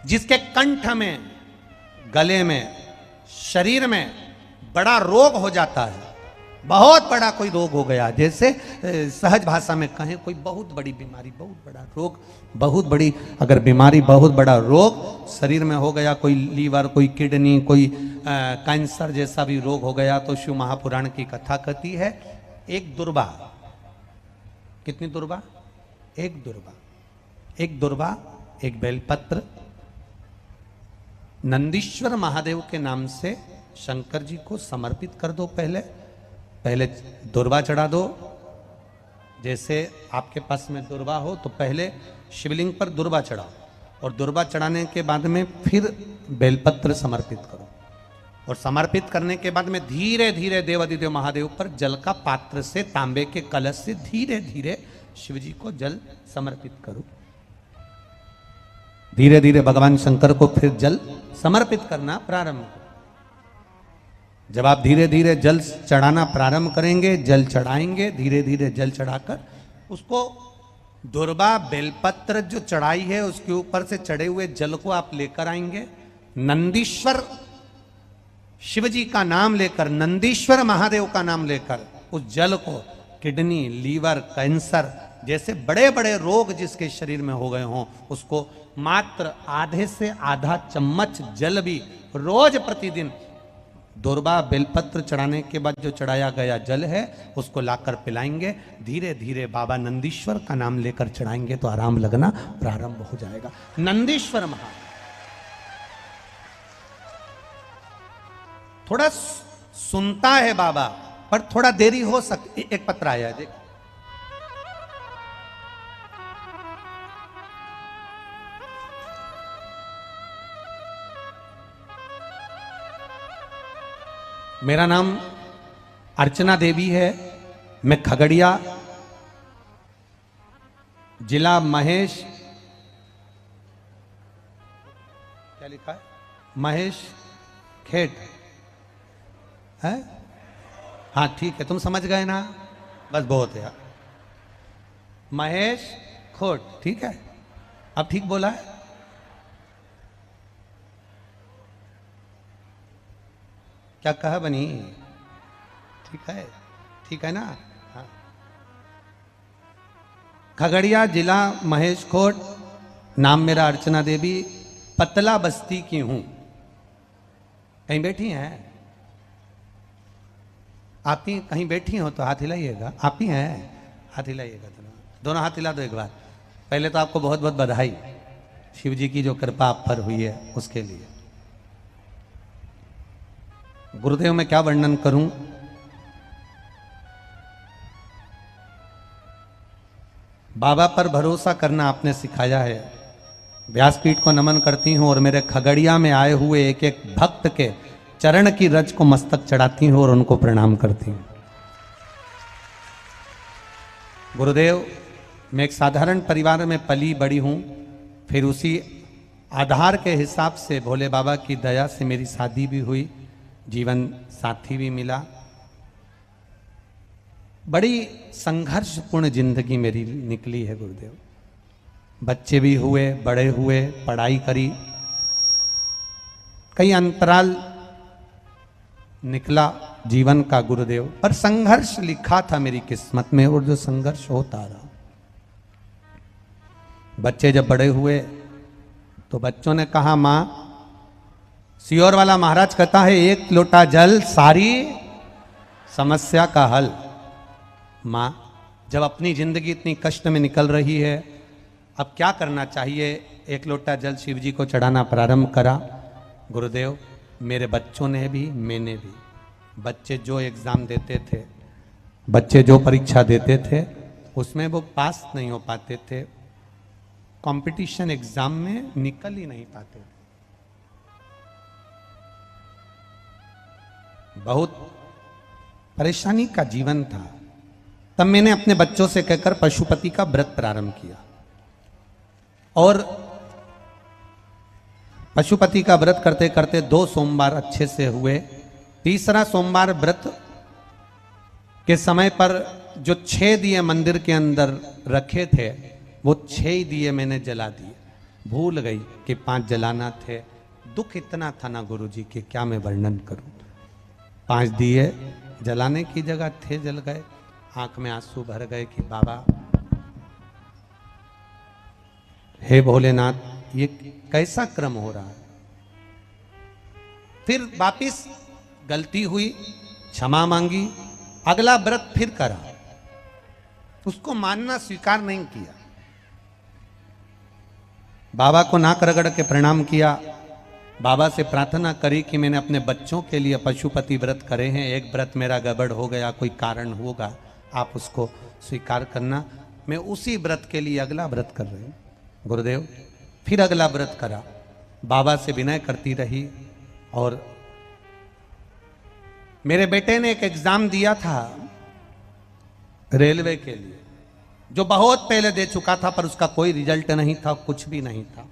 जिसके कंठ में, गले में, शरीर में बड़ा रोग हो जाता है, बहुत बड़ा कोई रोग हो गया, जैसे सहज भाषा में कहें कोई बहुत बड़ी बीमारी, बहुत बड़ा रोग, बहुत बड़ी अगर बीमारी, बहुत बड़ा रोग शरीर में हो गया, कोई लीवर, कोई किडनी, कोई कैंसर जैसा भी रोग हो गया, तो शिव महापुराण की कथा कहती है एक दुर्वा, कितनी दुर्वा? एक दुर्वा, एक दुर्वा, एक बेलपत्र नंदीश्वर महादेव के नाम से शंकर जी को समर्पित कर दो। पहले दुर्वा चढ़ा दो। जैसे आपके पास में दुर्वा हो तो पहले शिवलिंग पर दुर्वा चढ़ाओ और दुर्वा चढ़ाने के बाद में फिर बेलपत्र समर्पित करो और समर्पित करने के बाद में धीरे धीरे देवादिदेव महादेव पर जल का पात्र से, तांबे के कलश से धीरे धीरे शिव जी को जल समर्पित करो। धीरे धीरे भगवान शंकर को फिर जल समर्पित करना प्रारंभ करो। जब आप धीरे धीरे जल चढ़ाना प्रारंभ करेंगे, जल चढ़ाएंगे, धीरे धीरे जल चढ़ाकर उसको दुर्वा बेलपत्र जो चढ़ाई है उसके ऊपर से चढ़े हुए जल को आप लेकर आएंगे। नंदीश्वर शिव जी का नाम लेकर, नंदीश्वर महादेव का नाम लेकर उस जल को किडनी, लीवर, कैंसर जैसे बड़े बड़े रोग जिसके शरीर में हो गए हों उसको मात्र आधे से आधा चम्मच जल भी रोज प्रतिदिन दुर्वा बेलपत्र चढ़ाने के बाद जो चढ़ाया गया जल है उसको लाकर पिलाएंगे। धीरे धीरे बाबा नंदीश्वर का नाम लेकर चढ़ाएंगे तो आराम लगना प्रारंभ हो जाएगा। नंदीश्वर महा थोड़ा सुनता है बाबा, पर थोड़ा देरी हो सकती। एक पत्र आया देख, मेरा नाम अर्चना देवी है, मैं खगड़िया जिला महेश, क्या लिखा है, महेश खेट है। हाँ ठीक है, तुम समझ गए ना, बस बहुत है। महेश खोट, ठीक है, अब ठीक बोला है। क्या कहा बनी? ठीक है ना। हाँ। खगड़िया जिला महेश खोट, नाम मेरा अर्चना देवी, पतला बस्ती की हूं। कहीं बैठी हैं आप ही? कहीं बैठी हो तो हाथ हिलाइएगा। आप ही हैं? हाथ हिलाइएगा, दोनों हाथ हिला दो एक बार। पहले तो आपको बहुत बहुत बधाई, शिव जी की जो कृपा आप पर हुई है उसके लिए। गुरुदेव मैं क्या वर्णन करूं, बाबा पर भरोसा करना आपने सिखाया है। व्यासपीठ को नमन करती हूं और मेरे खगड़िया में आए हुए एक एक भक्त के चरण की रज को मस्तक चढ़ाती हूं और उनको प्रणाम करती हूं। गुरुदेव मैं एक साधारण परिवार में पली बड़ी हूं, फिर उसी आधार के हिसाब से भोले बाबा की दया से मेरी शादी भी हुई, जीवन साथी भी मिला। बड़ी संघर्षपूर्ण जिंदगी मेरी निकली है गुरुदेव। बच्चे भी हुए, बड़े हुए, पढ़ाई करी, कई अंतराल निकला जीवन का गुरुदेव, पर संघर्ष लिखा था मेरी किस्मत में और जो संघर्ष होता रहा। बच्चे जब बड़े हुए तो बच्चों ने कहा मां, सियोर वाला महाराज कहता है एक लोटा जल सारी समस्या का हल। मां जब अपनी जिंदगी इतनी कष्ट में निकल रही है, अब क्या करना चाहिए? एक लोटा जल शिव जी को चढ़ाना प्रारंभ करा। गुरुदेव मेरे बच्चों ने भी, मैंने भी बच्चे जो एग्जाम देते थे, बच्चे जो परीक्षा देते थे, उसमें वो पास नहीं हो पाते थे, कंपटीशन एग्जाम में निकल ही नहीं पाते थे। बहुत परेशानी का जीवन था। तब मैंने अपने बच्चों से कहकर पशुपति का व्रत प्रारंभ किया और पशुपति का व्रत करते करते 2 सोमवार अच्छे से हुए। तीसरा सोमवार व्रत के समय पर जो 6 दिए मंदिर के अंदर रखे थे, वो 6 ही दिए मैंने जला दिए। भूल गई कि 5 जलाना थे। दुख इतना था ना गुरुजी कि क्या मैं वर्णन करूं। 5 दिए जलाने की जगह थे, जल गए। आंख में आंसू भर गए कि बाबा, हे भोलेनाथ, ये कैसा क्रम हो रहा है। फिर वापिस गलती हुई, क्षमा मांगी, अगला व्रत फिर करा, उसको मानना स्वीकार नहीं किया। बाबा को नाक रगड़ के प्रणाम किया, बाबा से प्रार्थना करी कि मैंने अपने बच्चों के लिए पशुपति व्रत करे हैं, एक व्रत मेरा गड़बड़ हो गया, कोई कारण होगा, आप उसको स्वीकार करना। मैं उसी व्रत के लिए अगला व्रत कर रही हूँ गुरुदेव। फिर अगला व्रत करा, बाबा से विनय करती रही। और मेरे बेटे ने एक एग्जाम दिया था रेलवे के लिए, जो बहुत पहले दे चुका था, पर उसका कोई रिजल्ट नहीं था, कुछ भी नहीं था।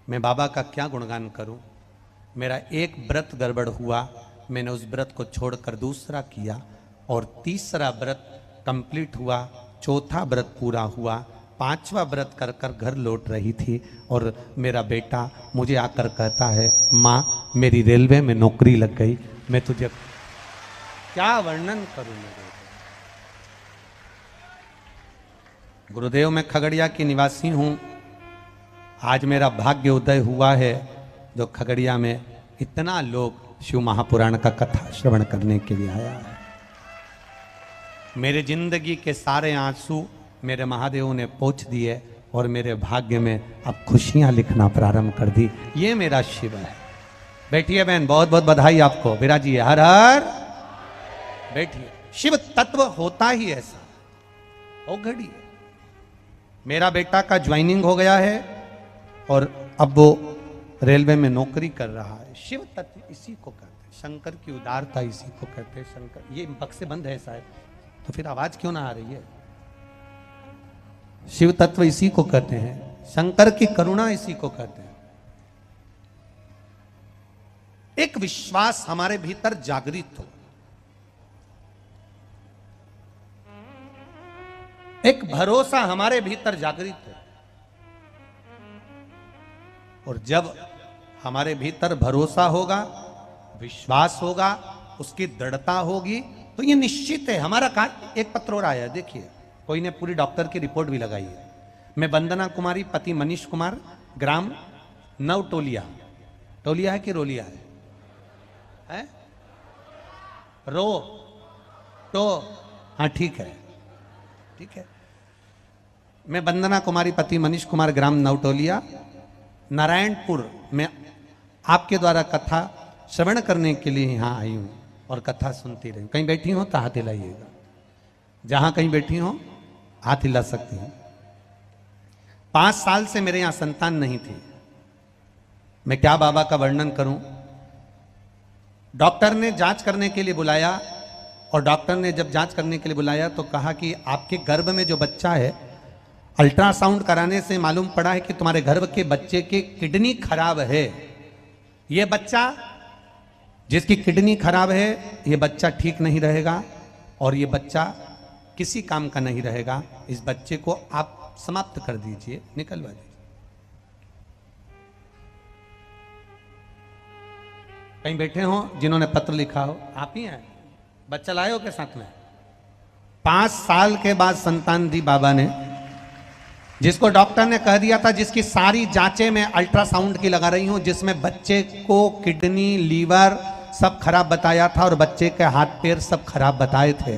मैं बाबा का क्या गुणगान करूं। मेरा एक व्रत गड़बड़ हुआ, मैंने उस व्रत को छोड़कर दूसरा किया और तीसरा व्रत कंप्लीट हुआ, चौथा व्रत पूरा हुआ, 5वां व्रत कर कर घर लौट रही थी और मेरा बेटा मुझे आकर कहता है, माँ मेरी रेलवे में नौकरी लग गई। मैं तुझे क्या वर्णन करूं मेरे गुरुदेव। मैं खगड़िया की निवासी हूं। आज मेरा भाग्य उदय हुआ है जो खगड़िया में इतना लोग शिव महापुराण का कथा श्रवण करने के लिए आया है। मेरे जिंदगी के सारे आंसू मेरे महादेव ने पोंछ दिए और मेरे भाग्य में अब खुशियां लिखना प्रारंभ कर दी। ये मेरा शिव है। बैठिए बहन, बहुत बहुत बधाई आपको, विराजिए, हर हर। बैठिए। शिव तत्व होता ही ऐसा, ओ घड़ी। मेरा बेटा का ज्वाइनिंग हो गया है और अब वो रेलवे में नौकरी कर रहा है। शिव तत्व इसी को कहते हैं, शंकर की उदारता इसी को कहते हैं। शंकर, ये बक्से बंद है शायद, तो फिर आवाज क्यों ना आ रही है। शिव तत्व इसी को कहते हैं, शंकर की करुणा इसी को कहते हैं। एक विश्वास हमारे भीतर जागृत हो, एक भरोसा हमारे भीतर जागृत हो, और जब हमारे भीतर भरोसा होगा, विश्वास होगा, उसकी दृढ़ता होगी, तो ये निश्चित है हमारा कार्य। एक पत्र और आया है, देखिए, कोई ने पूरी डॉक्टर की रिपोर्ट भी लगाई है। मैं वंदना कुमारी, पति मनीष कुमार, ग्राम नवटोलिया। टोलिया है कि रोलिया है? रो तो हाँ, ठीक है, ठीक है। मैं वंदना कुमारी, पति मनीष कुमार, ग्राम नवटोलिया, नारायणपुर में आपके द्वारा कथा श्रवण करने के लिए यहाँ आई हूँ और कथा सुनती रही। कहीं बैठी हो तो हाथ हिलाइएगा, जहां कहीं बैठी हो हाथ हिला सकती हूँ। 5 साल से मेरे यहाँ संतान नहीं थी। मैं क्या बाबा का वर्णन करूं। डॉक्टर ने जांच करने के लिए बुलाया और डॉक्टर ने जब जांच करने के लिए बुलाया तो कहा कि आपके गर्भ में जो बच्चा है, अल्ट्रासाउंड कराने से मालूम पड़ा है कि तुम्हारे गर्भ के बच्चे की किडनी खराब है। ये बच्चा जिसकी किडनी खराब है, ये बच्चा ठीक नहीं रहेगा और ये बच्चा किसी काम का नहीं रहेगा। इस बच्चे को आप समाप्त कर दीजिए, निकलवा दीजिए। कहीं बैठे हो जिन्होंने पत्र लिखा हो, आप ही हैं? बच्चा लाए हो के साथ में? 5 साल के बाद संतान दी बाबा ने, जिसको डॉक्टर ने कह दिया था, जिसकी सारी जांचें मैं अल्ट्रासाउंड की लगा रही हूं, जिसमें बच्चे को किडनी, लीवर सब खराब बताया था और बच्चे के हाथ पैर सब खराब बताए थे।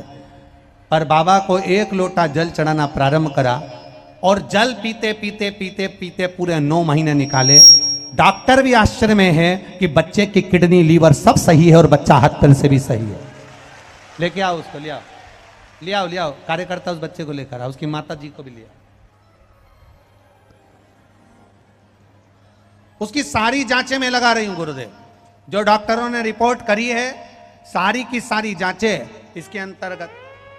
पर बाबा को 1 लोटा जल चढ़ाना प्रारंभ करा और जल पीते पीते पीते पीते पूरे 9 महीने निकाले डॉक्टर भी आश्चर्य में है कि बच्चे की किडनी लीवर सब सही है और बच्चा हाथ पैर से भी सही है। लेके आओ उसको, ले आओ, ले आओ, ले आओ, कार्यकर्ता उस बच्चे को लेकर आओ, उसकी माता जी को भी ले आओ। उसकी सारी जांचें मैं लगा रही हूं गुरुदेव, जो डॉक्टरों ने रिपोर्ट करी है सारी की सारी जांचें इसके अंतर्गत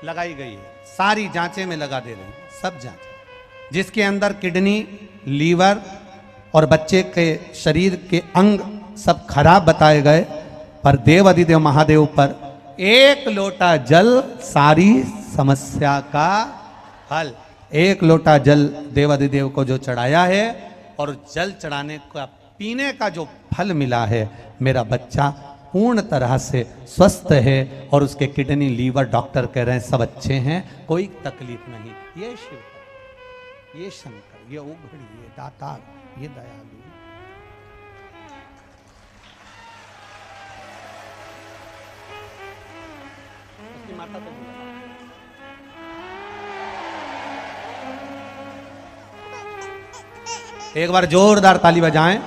लगाई गई है। सारी जांचें में लगा दे रहे हैं, सब जांच जिसके अंदर किडनी, लीवर और बच्चे के शरीर के अंग सब खराब बताए गए, पर देव अधिदेव महादेव पर एक लोटा जल सारी समस्या का हल। एक लोटा जल देव अधिदेव को जो चढ़ाया है और जल चढ़ाने का पीने का जो फल मिला है, मेरा बच्चा पूर्ण तरह से स्वस्थ है और उसके किडनी, लीवर डॉक्टर कह रहे हैं सब अच्छे हैं, कोई तकलीफ नहीं। ये शिव, ये शंकर, ये उघड़ी, ये दातार, ये दयालु। उसकी माता तो एक बार जोरदार ताली बजाएं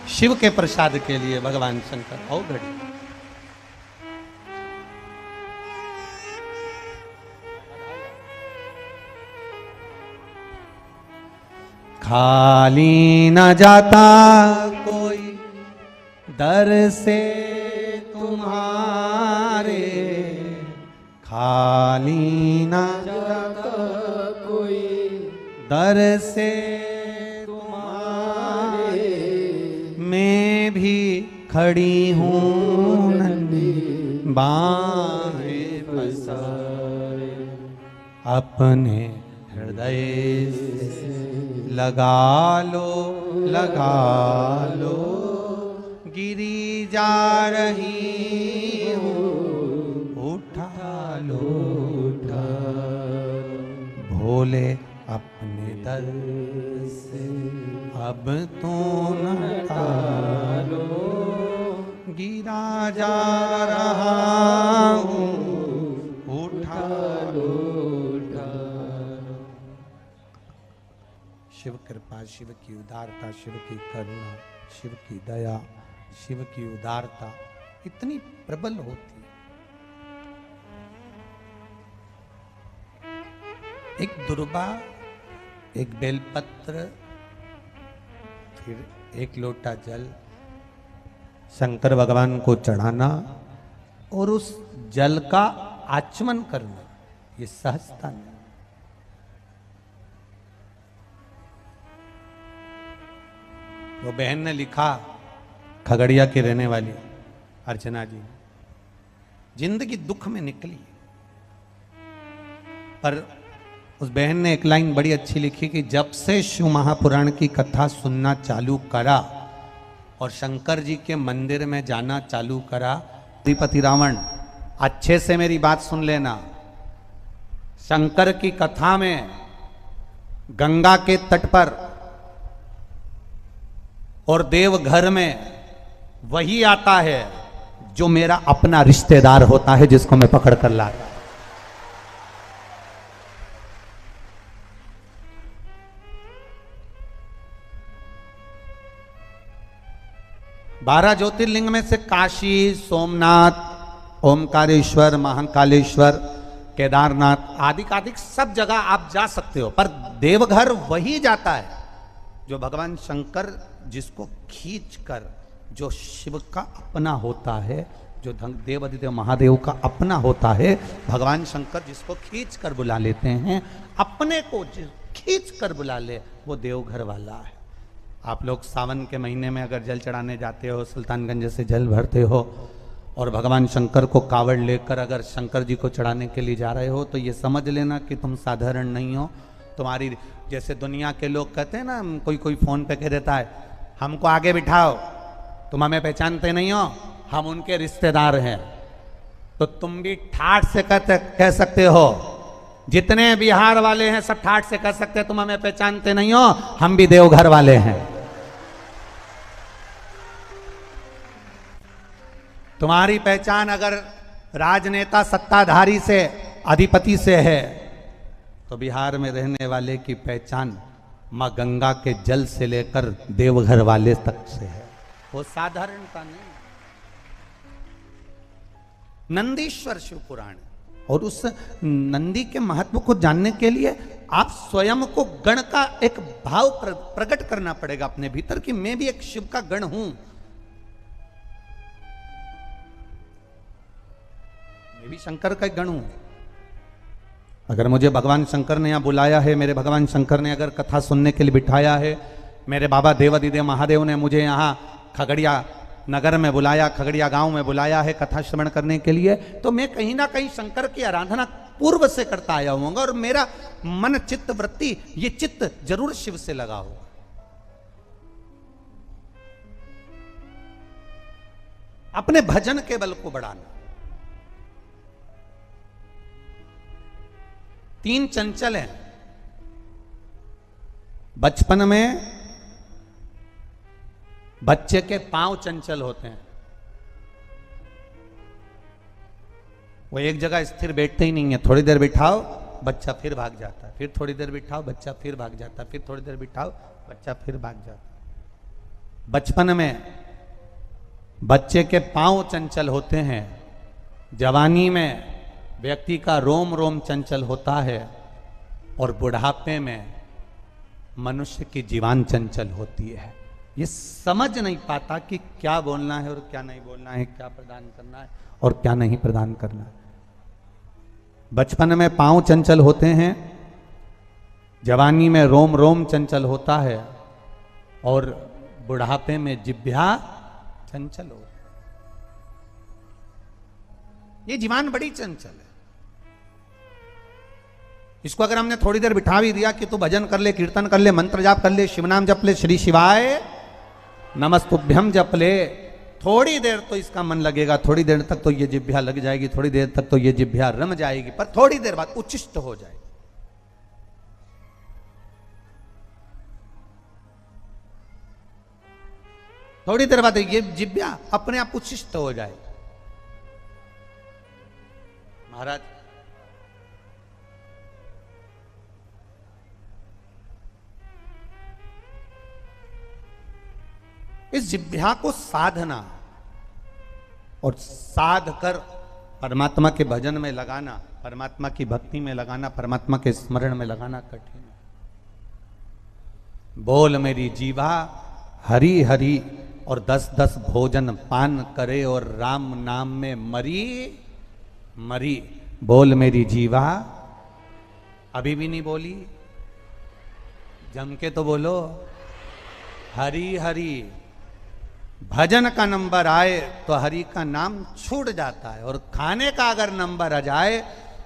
शिव के प्रसाद के लिए, भगवान शंकर। आओ घड़ी, खाली न जाता कोई दर से तुम्हारे, खाली न जाता कोई दर से तुम्हारे, मैं भी खड़ी हूँ नंदी बाहें पसारे, अपने हृदय से लगा लो, लगा लो, गिरी जा रही हूँ, उठा लो, उठा भोले अपने दर से अब तो न टालो, गिरा जा रहा हूँ, उठा लो, उठा। शिव कृपा, शिव की उदारता, शिव की करुणा, शिव की दया, शिव की उदारता इतनी प्रबल होती है। एक दुर्बा, एक बेलपत्र, फिर एक लोटा जल शंकर भगवान को चढ़ाना और उस जल का आचमन करना, ये सहजता नहीं। वो बहन ने लिखा, खगड़िया की रहने वाली अर्चना जी, जिंदगी दुख में निकली, पर उस बहन ने एक लाइन बड़ी अच्छी लिखी कि जब से शिव महापुराण की कथा सुनना चालू करा और शंकर जी के मंदिर में जाना चालू करा, अधिपति रावण, अच्छे से मेरी बात सुन लेना, शंकर की कथा में गंगा के तट पर और देवघर में वही आता है जो मेरा अपना रिश्तेदार होता है, जिसको मैं पकड़ कर लाता। 12 ज्योतिर्लिंग में से काशी, सोमनाथ, ओमकारेश्वर, महाकालेश्वर, केदारनाथ आदि सब जगह आप जा सकते हो, पर देवघर वही जाता है जो भगवान शंकर जिसको खींच कर, जो शिव का अपना होता है, जो देव अधिदेव महादेव का अपना होता है, भगवान शंकर जिसको खींच कर बुला लेते हैं, अपने को खींच कर बुला ले, वो देवघर वाला है। आप लोग सावन के महीने में अगर जल चढ़ाने जाते हो, सुल्तानगंज से जल भरते हो और भगवान शंकर को कावड़ लेकर अगर शंकर जी को चढ़ाने के लिए जा रहे हो, तो ये समझ लेना कि तुम साधारण नहीं हो। तुम्हारी जैसे दुनिया के लोग कहते हैं ना, कोई फ़ोन पे कह देता है हमको आगे बिठाओ, तुम हमें पहचानते नहीं हो, हम उनके रिश्तेदार हैं, तो तुम भी ठाठ से कह सकते हो, जितने बिहार वाले हैं सब ठाठ से कह सकते हैं तुम हमें पहचानते नहीं हो, हम भी देवघर वाले हैं। तुम्हारी पहचान अगर राजनेता सत्ताधारी से, अधिपति से है, तो बिहार में रहने वाले की पहचान माँ गंगा के जल से लेकर देवघर वाले तक से है, वो साधारणता नहीं। नंदीश्वर शिव पुराण, और उस नंदी के महत्व को जानने के लिए आप स्वयं को गण का एक भाव प्रकट करना पड़ेगा अपने भीतर कि मैं भी एक शिव का गण हूं, मैं भी शंकर का एक गण हूं। अगर मुझे भगवान शंकर ने यहां बुलाया है, मेरे भगवान शंकर ने अगर कथा सुनने के लिए बिठाया है, मेरे बाबा देवादिदेव महादेव ने मुझे यहां खगड़िया नगर में बुलाया, खगड़िया गांव में बुलाया है कथा श्रवण करने के लिए, तो मैं कहीं ना कहीं शंकर की आराधना पूर्व से करता आया हूंगा और मेरा मन चित्त वृत्ति ये चित्त जरूर शिव से लगा होगा। अपने भजन के बल को बढ़ाना। तीन चंचल हैं। बचपन में बच्चे के पांव चंचल होते हैं, वो एक जगह स्थिर बैठते ही नहीं है। थोड़ी देर बिठाओ बच्चा फिर भाग जाता है, फिर थोड़ी देर बिठाओ बच्चा फिर भाग जाता है, फिर थोड़ी देर बिठाओ बच्चा फिर भाग जाता है। बचपन में बच्चे के पांव चंचल होते हैं, जवानी में व्यक्ति का रोम रोम चंचल होता है, और बुढ़ापे में मनुष्य की जीवान चंचल होती है। ये समझ नहीं पाता कि क्या बोलना है और क्या नहीं बोलना है, क्या प्रदान करना है और क्या नहीं प्रदान करना है। बचपन में पांव चंचल होते हैं, जवानी में रोम रोम चंचल होता है, और बुढ़ापे में जिह्वा चंचल हो। ये जीवान बड़ी चंचल है। इसको अगर हमने थोड़ी देर बिठा भी दिया कि तू भजन कर ले, कीर्तन कर ले, मंत्र जाप कर ले, शिवनाम जप ले, श्री शिवाय नमस्तुभ्यम जप ले, थोड़ी देर तो इसका मन लगेगा, थोड़ी देर तक तो ये जिह्वा लग जाएगी, थोड़ी देर तक तो ये जिह्वा रम जाएगी, पर थोड़ी देर बाद उच्छिष्ट हो जाएगी। थोड़ी देर बाद ये जिह्वा अपने आप उच्छिष्ट हो जाए। महाराज इस जिह्वा को साधना और साध कर परमात्मा के भजन में लगाना, परमात्मा की भक्ति में लगाना, परमात्मा के स्मरण में लगाना कठिन है। बोल मेरी जीवा हरि हरि, और 10-10 भोजन पान करे और राम नाम में मरी मरी। बोल मेरी जीवा, अभी भी नहीं बोली, जम के तो बोलो। हरि हरि, भजन का नंबर आए तो हरि का नाम छूट जाता है, और खाने का अगर नंबर आ जाए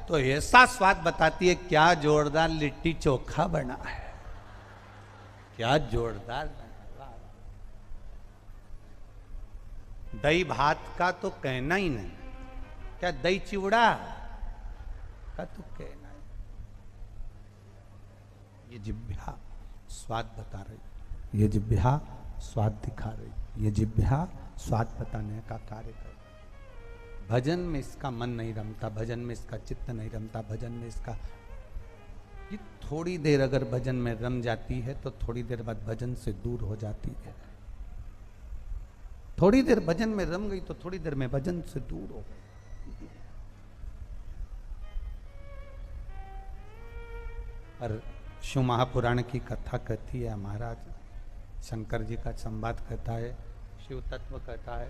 तो ऐसा स्वाद बताती है, क्या जोरदार लिट्टी चोखा बना है, क्या जोरदार बना। दही भात का तो कहना ही नहीं, क्या दही चिवड़ा का तो कहना ही। ये जिह्वा स्वाद बता रही, ये जिह्वा स्वाद दिखा रही, ये जिह्वा स्वाद बताने का कार्य कर। भजन में इसका मन नहीं रमता, भजन में इसका चित्त नहीं रमता, भजन में इसका, ये थोड़ी देर अगर भजन में रम जाती है तो थोड़ी देर बाद भजन से दूर हो जाती है। थोड़ी देर भजन में रम गई तो थोड़ी देर में भजन से दूर हो गई। और शिव महापुराण की कथा कहती है, महाराज शंकर जी का संवाद कहता है, शिव तत्व कहता है,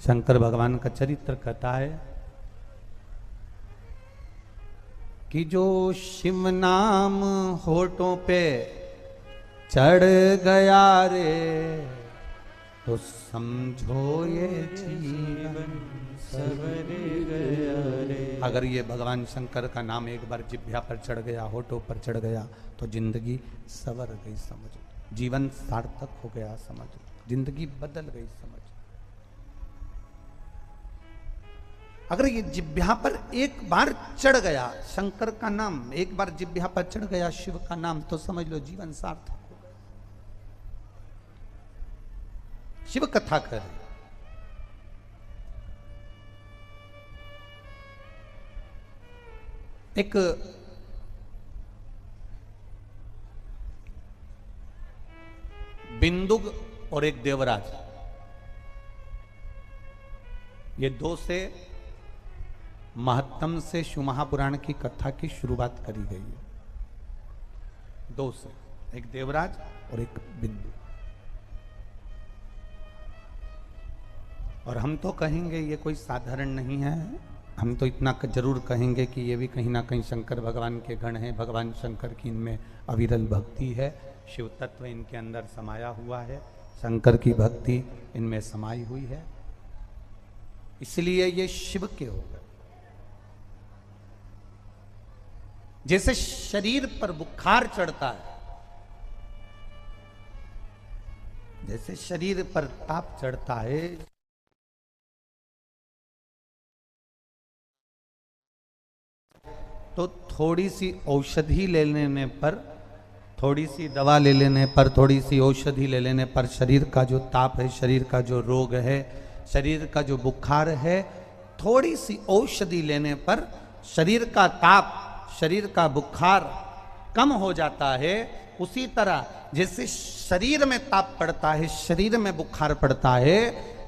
शंकर भगवान का चरित्र कहता है कि जो शिव नाम होठों पे चढ़ गया रे, तो समझो ये जीवन सवर गया रे। अगर ये भगवान शंकर का नाम एक बार जिह्वा पर चढ़ गया, होठों पर चढ़ गया, तो जिंदगी सवर गई समझो, जीवन सार्थक हो गया समझो, जिंदगी बदल गई समझो। अगर ये जिह्वा पर एक बार चढ़ गया शंकर का नाम, एक बार जिह्वा पर चढ़ गया शिव का नाम, तो समझ लो जीवन सार्थक हो गया। शिव कथा कर, एक बिंदुक और एक देवराज, ये दो से महत्तम से शिव महापुराण की कथा की शुरुआत करी गई है। दो से, एक देवराज और एक बिंदु। और हम तो कहेंगे ये कोई साधारण नहीं है, हम तो इतना जरूर कहेंगे कि ये भी कहीं ना कहीं शंकर भगवान के गण हैं। भगवान शंकर की इनमें अविरल भक्ति है, शिव तत्व इनके अंदर समाया हुआ है, शंकर की भक्ति इनमें समाई हुई है, इसलिए ये शिव के हो गए। जैसे शरीर पर बुखार चढ़ता है, जैसे शरीर पर ताप चढ़ता है, तो थोड़ी सी औषधि ले लेने पर, थोड़ी सी दवा ले लेने पर, थोड़ी सी औषधि ले लेने पर शरीर का जो ताप है, शरीर का जो रोग है, शरीर का जो बुखार है, थोड़ी सी औषधि लेने पर शरीर का ताप, शरीर का बुखार कम हो जाता है। उसी तरह जैसे शरीर में ताप पड़ता है, शरीर में बुखार पड़ता है,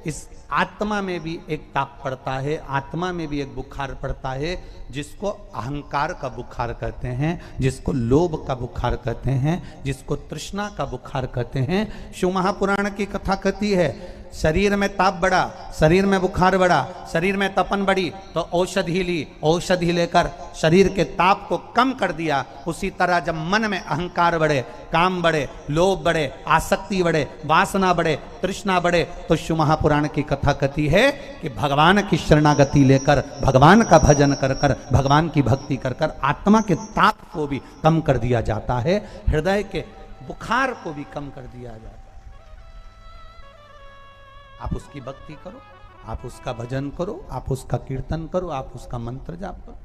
इस आत्मा में भी एक ताप पड़ता है, आत्मा में भी एक बुखार पड़ता है, जिसको अहंकार का बुखार कहते हैं, जिसको लोभ का बुखार कहते हैं, जिसको तृष्णा का बुखार कहते हैं। शिव महापुराण की कथा कहती है, शरीर में ताप बढ़ा, शरीर में बुखार बढ़ा, शरीर में तपन बढ़ी, तो औषधि ली, औषधि लेकर शरीर के ताप को कम कर दिया। उसी तरह जब मन में अहंकार बढ़े, काम बढ़े, लोभ बढ़े, आसक्ति बढ़े, वासना बढ़े, तृष्णा बढ़े, तो शिव महापुराण की कथा कहती है कि भगवान की शरणागति लेकर, भगवान का भजन कर कर, भगवान की भक्ति कर कर आत्मा के ताप को भी कम कर दिया जाता है, हृदय के बुखार को भी कम कर दिया जाता है। आप उसकी भक्ति करो, आप उसका भजन करो, आप उसका कीर्तन करो, आप उसका मंत्र जाप करो।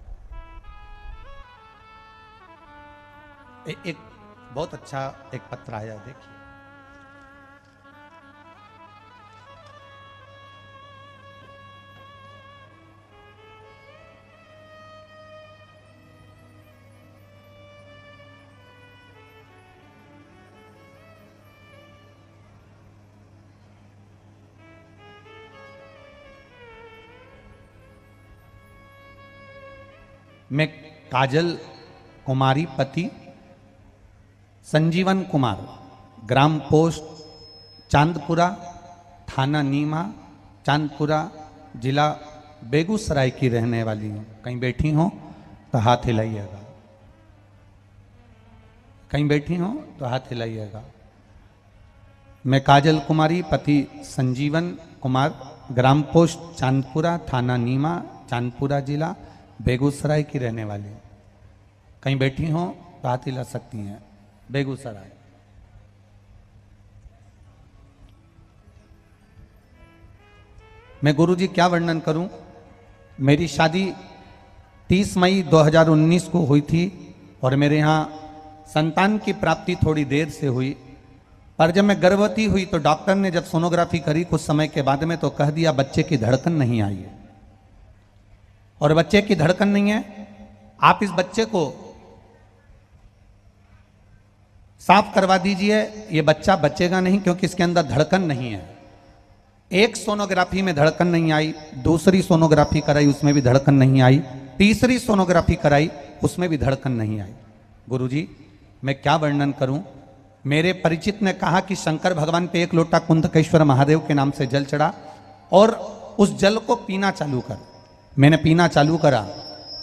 एक बहुत अच्छा एक पत्र आया, देखिए। मैं काजल कुमारी पति संजीवन कुमार, ग्राम पोस्ट चांदपुरा, थाना नीमा, चांदपुरा, जिला बेगूसराय की रहने वाली हूँ। कहीं बैठी हो तो हाथ हिलाइएगा, कहीं बैठी हो तो हाथ हिलाइएगा। मैं काजल कुमारी पति संजीवन कुमार, ग्राम पोस्ट चांदपुरा, थाना नीमा, चांदपुरा जिला बेगूसराय की रहने वाली। कहीं बैठी हो तो हाथ हिला सकती हैं। बेगूसराय। मैं गुरुजी क्या वर्णन करूं। मेरी शादी 30 मई 2019 को हुई थी और मेरे यहाँ संतान की प्राप्ति थोड़ी देर से हुई। पर जब मैं गर्भवती हुई तो डॉक्टर ने जब सोनोग्राफी करी कुछ समय के बाद में, तो कह दिया बच्चे की धड़कन नहीं आई है। और बच्चे की धड़कन नहीं है, आप इस बच्चे को साफ करवा दीजिए, ये बच्चा बचेगा नहीं क्योंकि इसके अंदर धड़कन नहीं है। एक सोनोग्राफी में धड़कन नहीं आई, दूसरी सोनोग्राफी कराई उसमें भी धड़कन नहीं आई, तीसरी सोनोग्राफी कराई उसमें भी धड़कन नहीं आई। गुरुजी मैं क्या वर्णन करूं। मेरे परिचित ने कहा कि शंकर भगवान पे एक लोटा कुंदकेश्वर महादेव के नाम से जल चढ़ा और उस जल को पीना चालू कर। मैंने पीना चालू करा,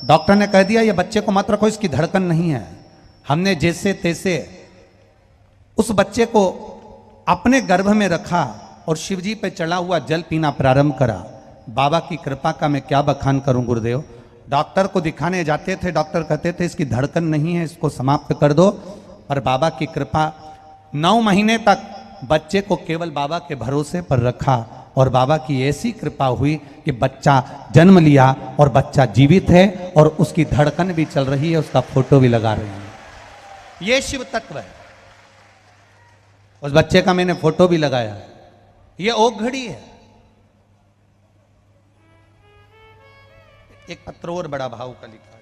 डॉक्टर ने कह दिया ये बच्चे को मत रखो, इसकी धड़कन नहीं है। हमने जैसे तैसे उस बच्चे को अपने गर्भ में रखा और शिवजी पे चढ़ा हुआ जल पीना प्रारंभ करा। बाबा की कृपा का मैं क्या बखान करूं गुरुदेव। डॉक्टर को दिखाने जाते थे, डॉक्टर कहते थे इसकी धड़कन नहीं है, इसको समाप्त कर दो। पर बाबा की कृपा, 9 महीने तक बच्चे को केवल बाबा के भरोसे पर रखा और बाबा की ऐसी कृपा हुई कि बच्चा जन्म लिया और बच्चा जीवित है और उसकी धड़कन भी चल रही है, उसका फोटो भी लगा रही है। ये शिव तत्व है। उस बच्चे का मैंने फोटो भी लगाया है। ये ओघड़ी है। एक पत्र और बड़ा भाव का लिखा है।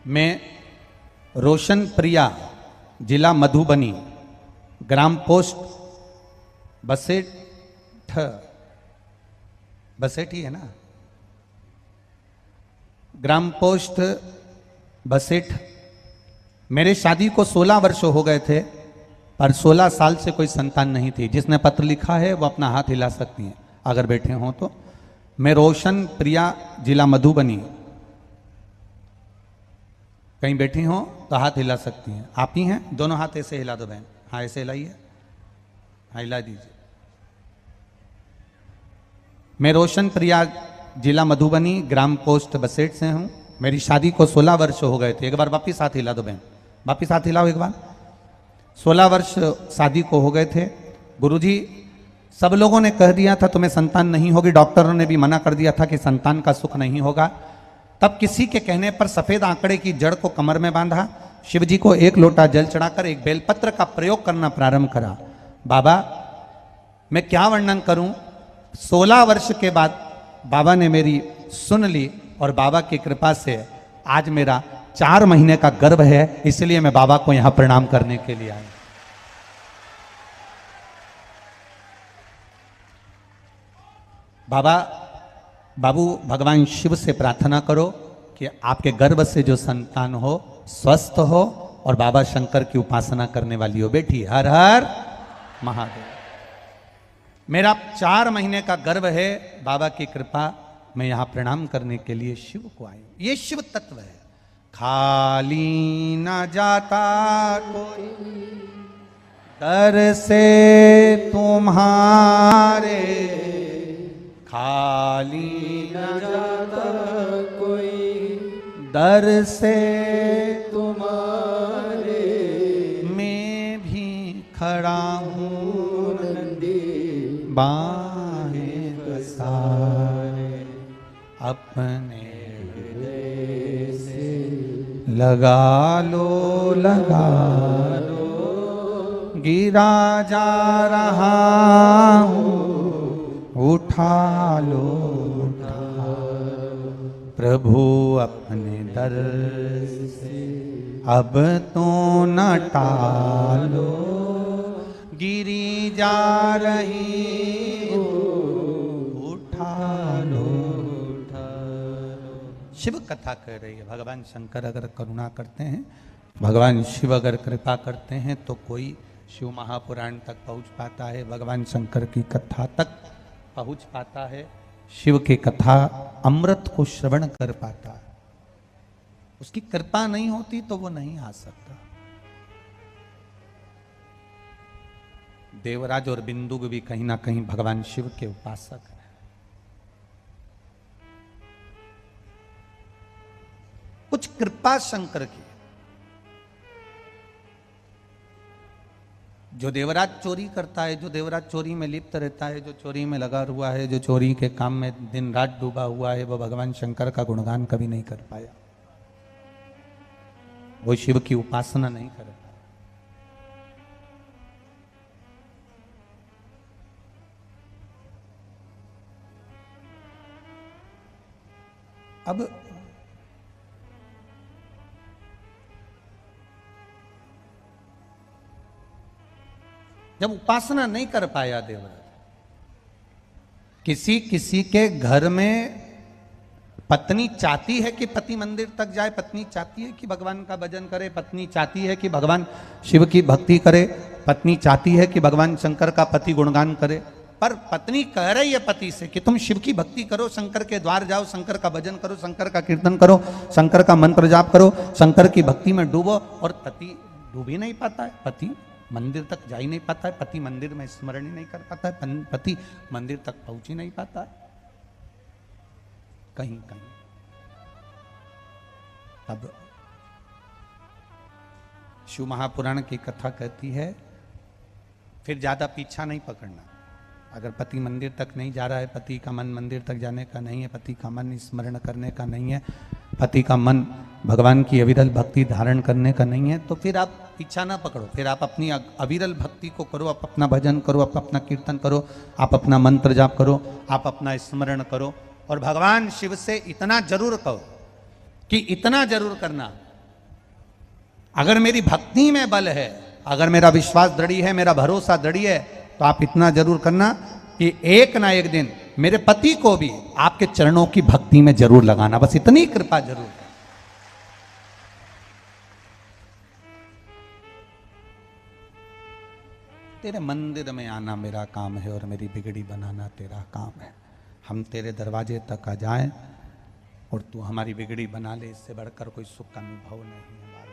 मैं रोशन प्रिया, जिला मधुबनी, ग्राम पोस्ट बसेठ, बसेठ ही है ना, ग्राम पोस्ट बसेठ। मेरे शादी को 16 वर्ष हो गए थे, पर 16 साल से कोई संतान नहीं थी। जिसने पत्र लिखा है वो अपना हाथ हिला सकती हैं अगर बैठे हों तो। मैं रोशन प्रिया, जिला मधुबनी। कहीं बैठी हो तो हाथ हिला सकती हैं। आप ही हैं? दोनों हाथ ऐसे हिला दो बहन। हाँ ऐसे हिलाइए, हाँ हिला दीजिए। मैं रोशन प्रिया, जिला मधुबनी, ग्राम पोस्ट बसेठ से हूँ। मेरी शादी को 16 वर्ष हो गए थे। एक बार वापिस हाथ हिला दो बहन, वापिस हाथ हिलाओ एक बार। 16 वर्ष शादी को हो गए थे। गुरुजी सब लोगों ने कह दिया था तुम्हें संतान नहीं होगी, डॉक्टरों ने भी मना कर दिया था कि संतान का सुख नहीं होगा। तब किसी के कहने पर सफेद आंकड़े की जड़ को कमर में बांधा, शिव जी को 1 लोटा जल चढ़ाकर एक बेलपत्र का प्रयोग करना प्रारंभ करा। बाबा मैं क्या वर्णन करूं, 16 वर्ष के बाद बाबा ने मेरी सुन ली और बाबा की कृपा से आज मेरा 4 महीने का गर्भ है। इसलिए मैं बाबा को यहां प्रणाम करने के लिए आया। बाबू भगवान शिव से प्रार्थना करो कि आपके गर्भ से जो संतान हो स्वस्थ हो और बाबा शंकर की उपासना करने वाली हो। बेटी हर हर महादेव। मेरा 4 महीने का गर्भ है, बाबा की कृपा, मैं यहां प्रणाम करने के लिए शिव को आया। ये शिव तत्व है। खाली न जाता कोई दर से तुम्हारे, खाली न जाता कोई दर से तुम्हारे, मैं भी खड़ा हूँ नंदी बाहें पसारे, अपने हृदय से लगा लो, गिरा जा रहा हूँ, उठा लो, प्रभु अपने दर से अब तो न टालो, गिरी जा रही हो, उठा लो। शिव कथा कह रही है। भगवान शंकर अगर करुणा करते हैं, भगवान शिव अगर कृपा करते हैं तो कोई शिव महापुराण तक पहुंच पाता है, भगवान शंकर की कथा तक पहुंच पाता है, शिव की कथा अमृत को श्रवण कर पाता है। उसकी कृपा नहीं होती तो वो नहीं आ सकता। देवराज और बिंदु भी कहीं ना कहीं भगवान शिव के उपासक हैं। कुछ कृपा शंकर की। जो देवराज चोरी करता है, जो देवराज चोरी में लिप्त रहता है, जो चोरी में लगा हुआ है, जो चोरी के काम में दिन रात डूबा हुआ है, वो भगवान शंकर का गुणगान कभी नहीं कर पाया, वो शिव की उपासना नहीं कर पाया। अब जब उपासना नहीं कर पाया देवराज, किसी किसी के घर में पत्नी चाहती है कि पति मंदिर तक जाए, पत्नी चाहती है कि भगवान का भजन करे, पत्नी चाहती है कि भगवान शिव की भक्ति करे, पत्नी चाहती है कि भगवान शंकर का पति गुणगान करे, पर पत्नी कह रही है पति से कि तुम शिव की भक्ति करो, शंकर के द्वार जाओ, शंकर का भजन करो, शंकर का कीर्तन करो, शंकर का मंत्र जाप करो, शंकर की भक्ति में डूबो। और पति डूब ही नहीं पाता है, पति मंदिर तक जा ही नहीं पाता है, पति मंदिर में स्मरण ही नहीं कर पाता है, पति मंदिर तक पहुंच ही नहीं पाता है कहीं कहीं। अब शिव महापुराण की कथा कहती है फिर ज्यादा पीछा नहीं पकड़ना। अगर पति मंदिर तक नहीं जा रहा है, पति का मन मंदिर तक जाने का नहीं है, पति का मन स्मरण करने का नहीं है, पति का मन भगवान की अविरल भक्ति धारण करने का नहीं है, तो फिर आप पीछा ना पकड़ो। फिर आप अपनी अविरल भक्ति को करो, आप अपना भजन करो, आप अपना कीर्तन करो, आप अपना मंत्र जाप करो, आप अपना स्मरण करो। और भगवान शिव से इतना जरूर कहो कि इतना जरूर करना अगर मेरी भक्ति में बल है, अगर मेरा विश्वास दृढ़ है, मेरा भरोसा दृढ़ है, तो आप इतना जरूर करना कि एक ना एक दिन मेरे पति को भी आपके चरणों की भक्ति में जरूर लगाना। बस इतनी कृपा जरूर। तेरे मंदिर में आना मेरा काम है और मेरी बिगड़ी बनाना तेरा काम है। हम तेरे दरवाजे तक आ जाएं और तू हमारी बिगड़ी बना ले, इससे बढ़कर कोई सुख का अनुभव नहीं है हमारे।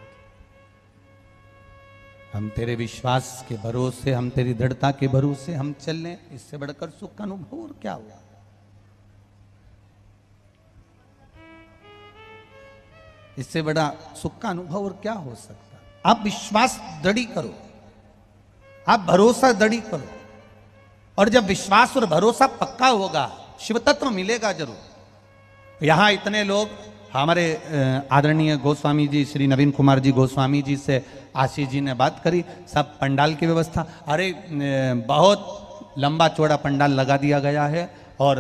हम तेरे विश्वास के भरोसे, हम तेरी दृढ़ता के भरोसे हम चल लें, इससे बढ़कर सुख का अनुभव और क्या हुआ। इससे बड़ा सुख का अनुभव और क्या हो सकता। आप विश्वास दृढ़ करो, आप भरोसा दृढ़ करो, और जब विश्वास और भरोसा पक्का होगा शिव तत्व मिलेगा जरूर। यहां इतने लोग, हमारे आदरणीय गोस्वामी जी श्री नवीन कुमार जी गोस्वामी जी से आशीष जी ने बात करी, सब पंडाल की व्यवस्था, अरे बहुत लंबा चौड़ा पंडाल लगा दिया गया है। और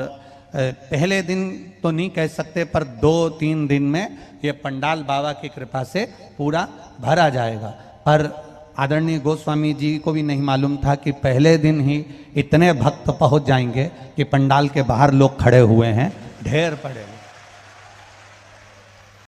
पहले दिन तो नहीं कह सकते, पर 2-3 दिन में ये पंडाल बाबा की कृपा से पूरा भरा जाएगा। पर आदरणीय गोस्वामी जी को भी नहीं मालूम था कि पहले दिन ही इतने भक्त पहुंच जाएंगे कि पंडाल के बाहर लोग खड़े हुए हैं, ढेर पड़े हैं।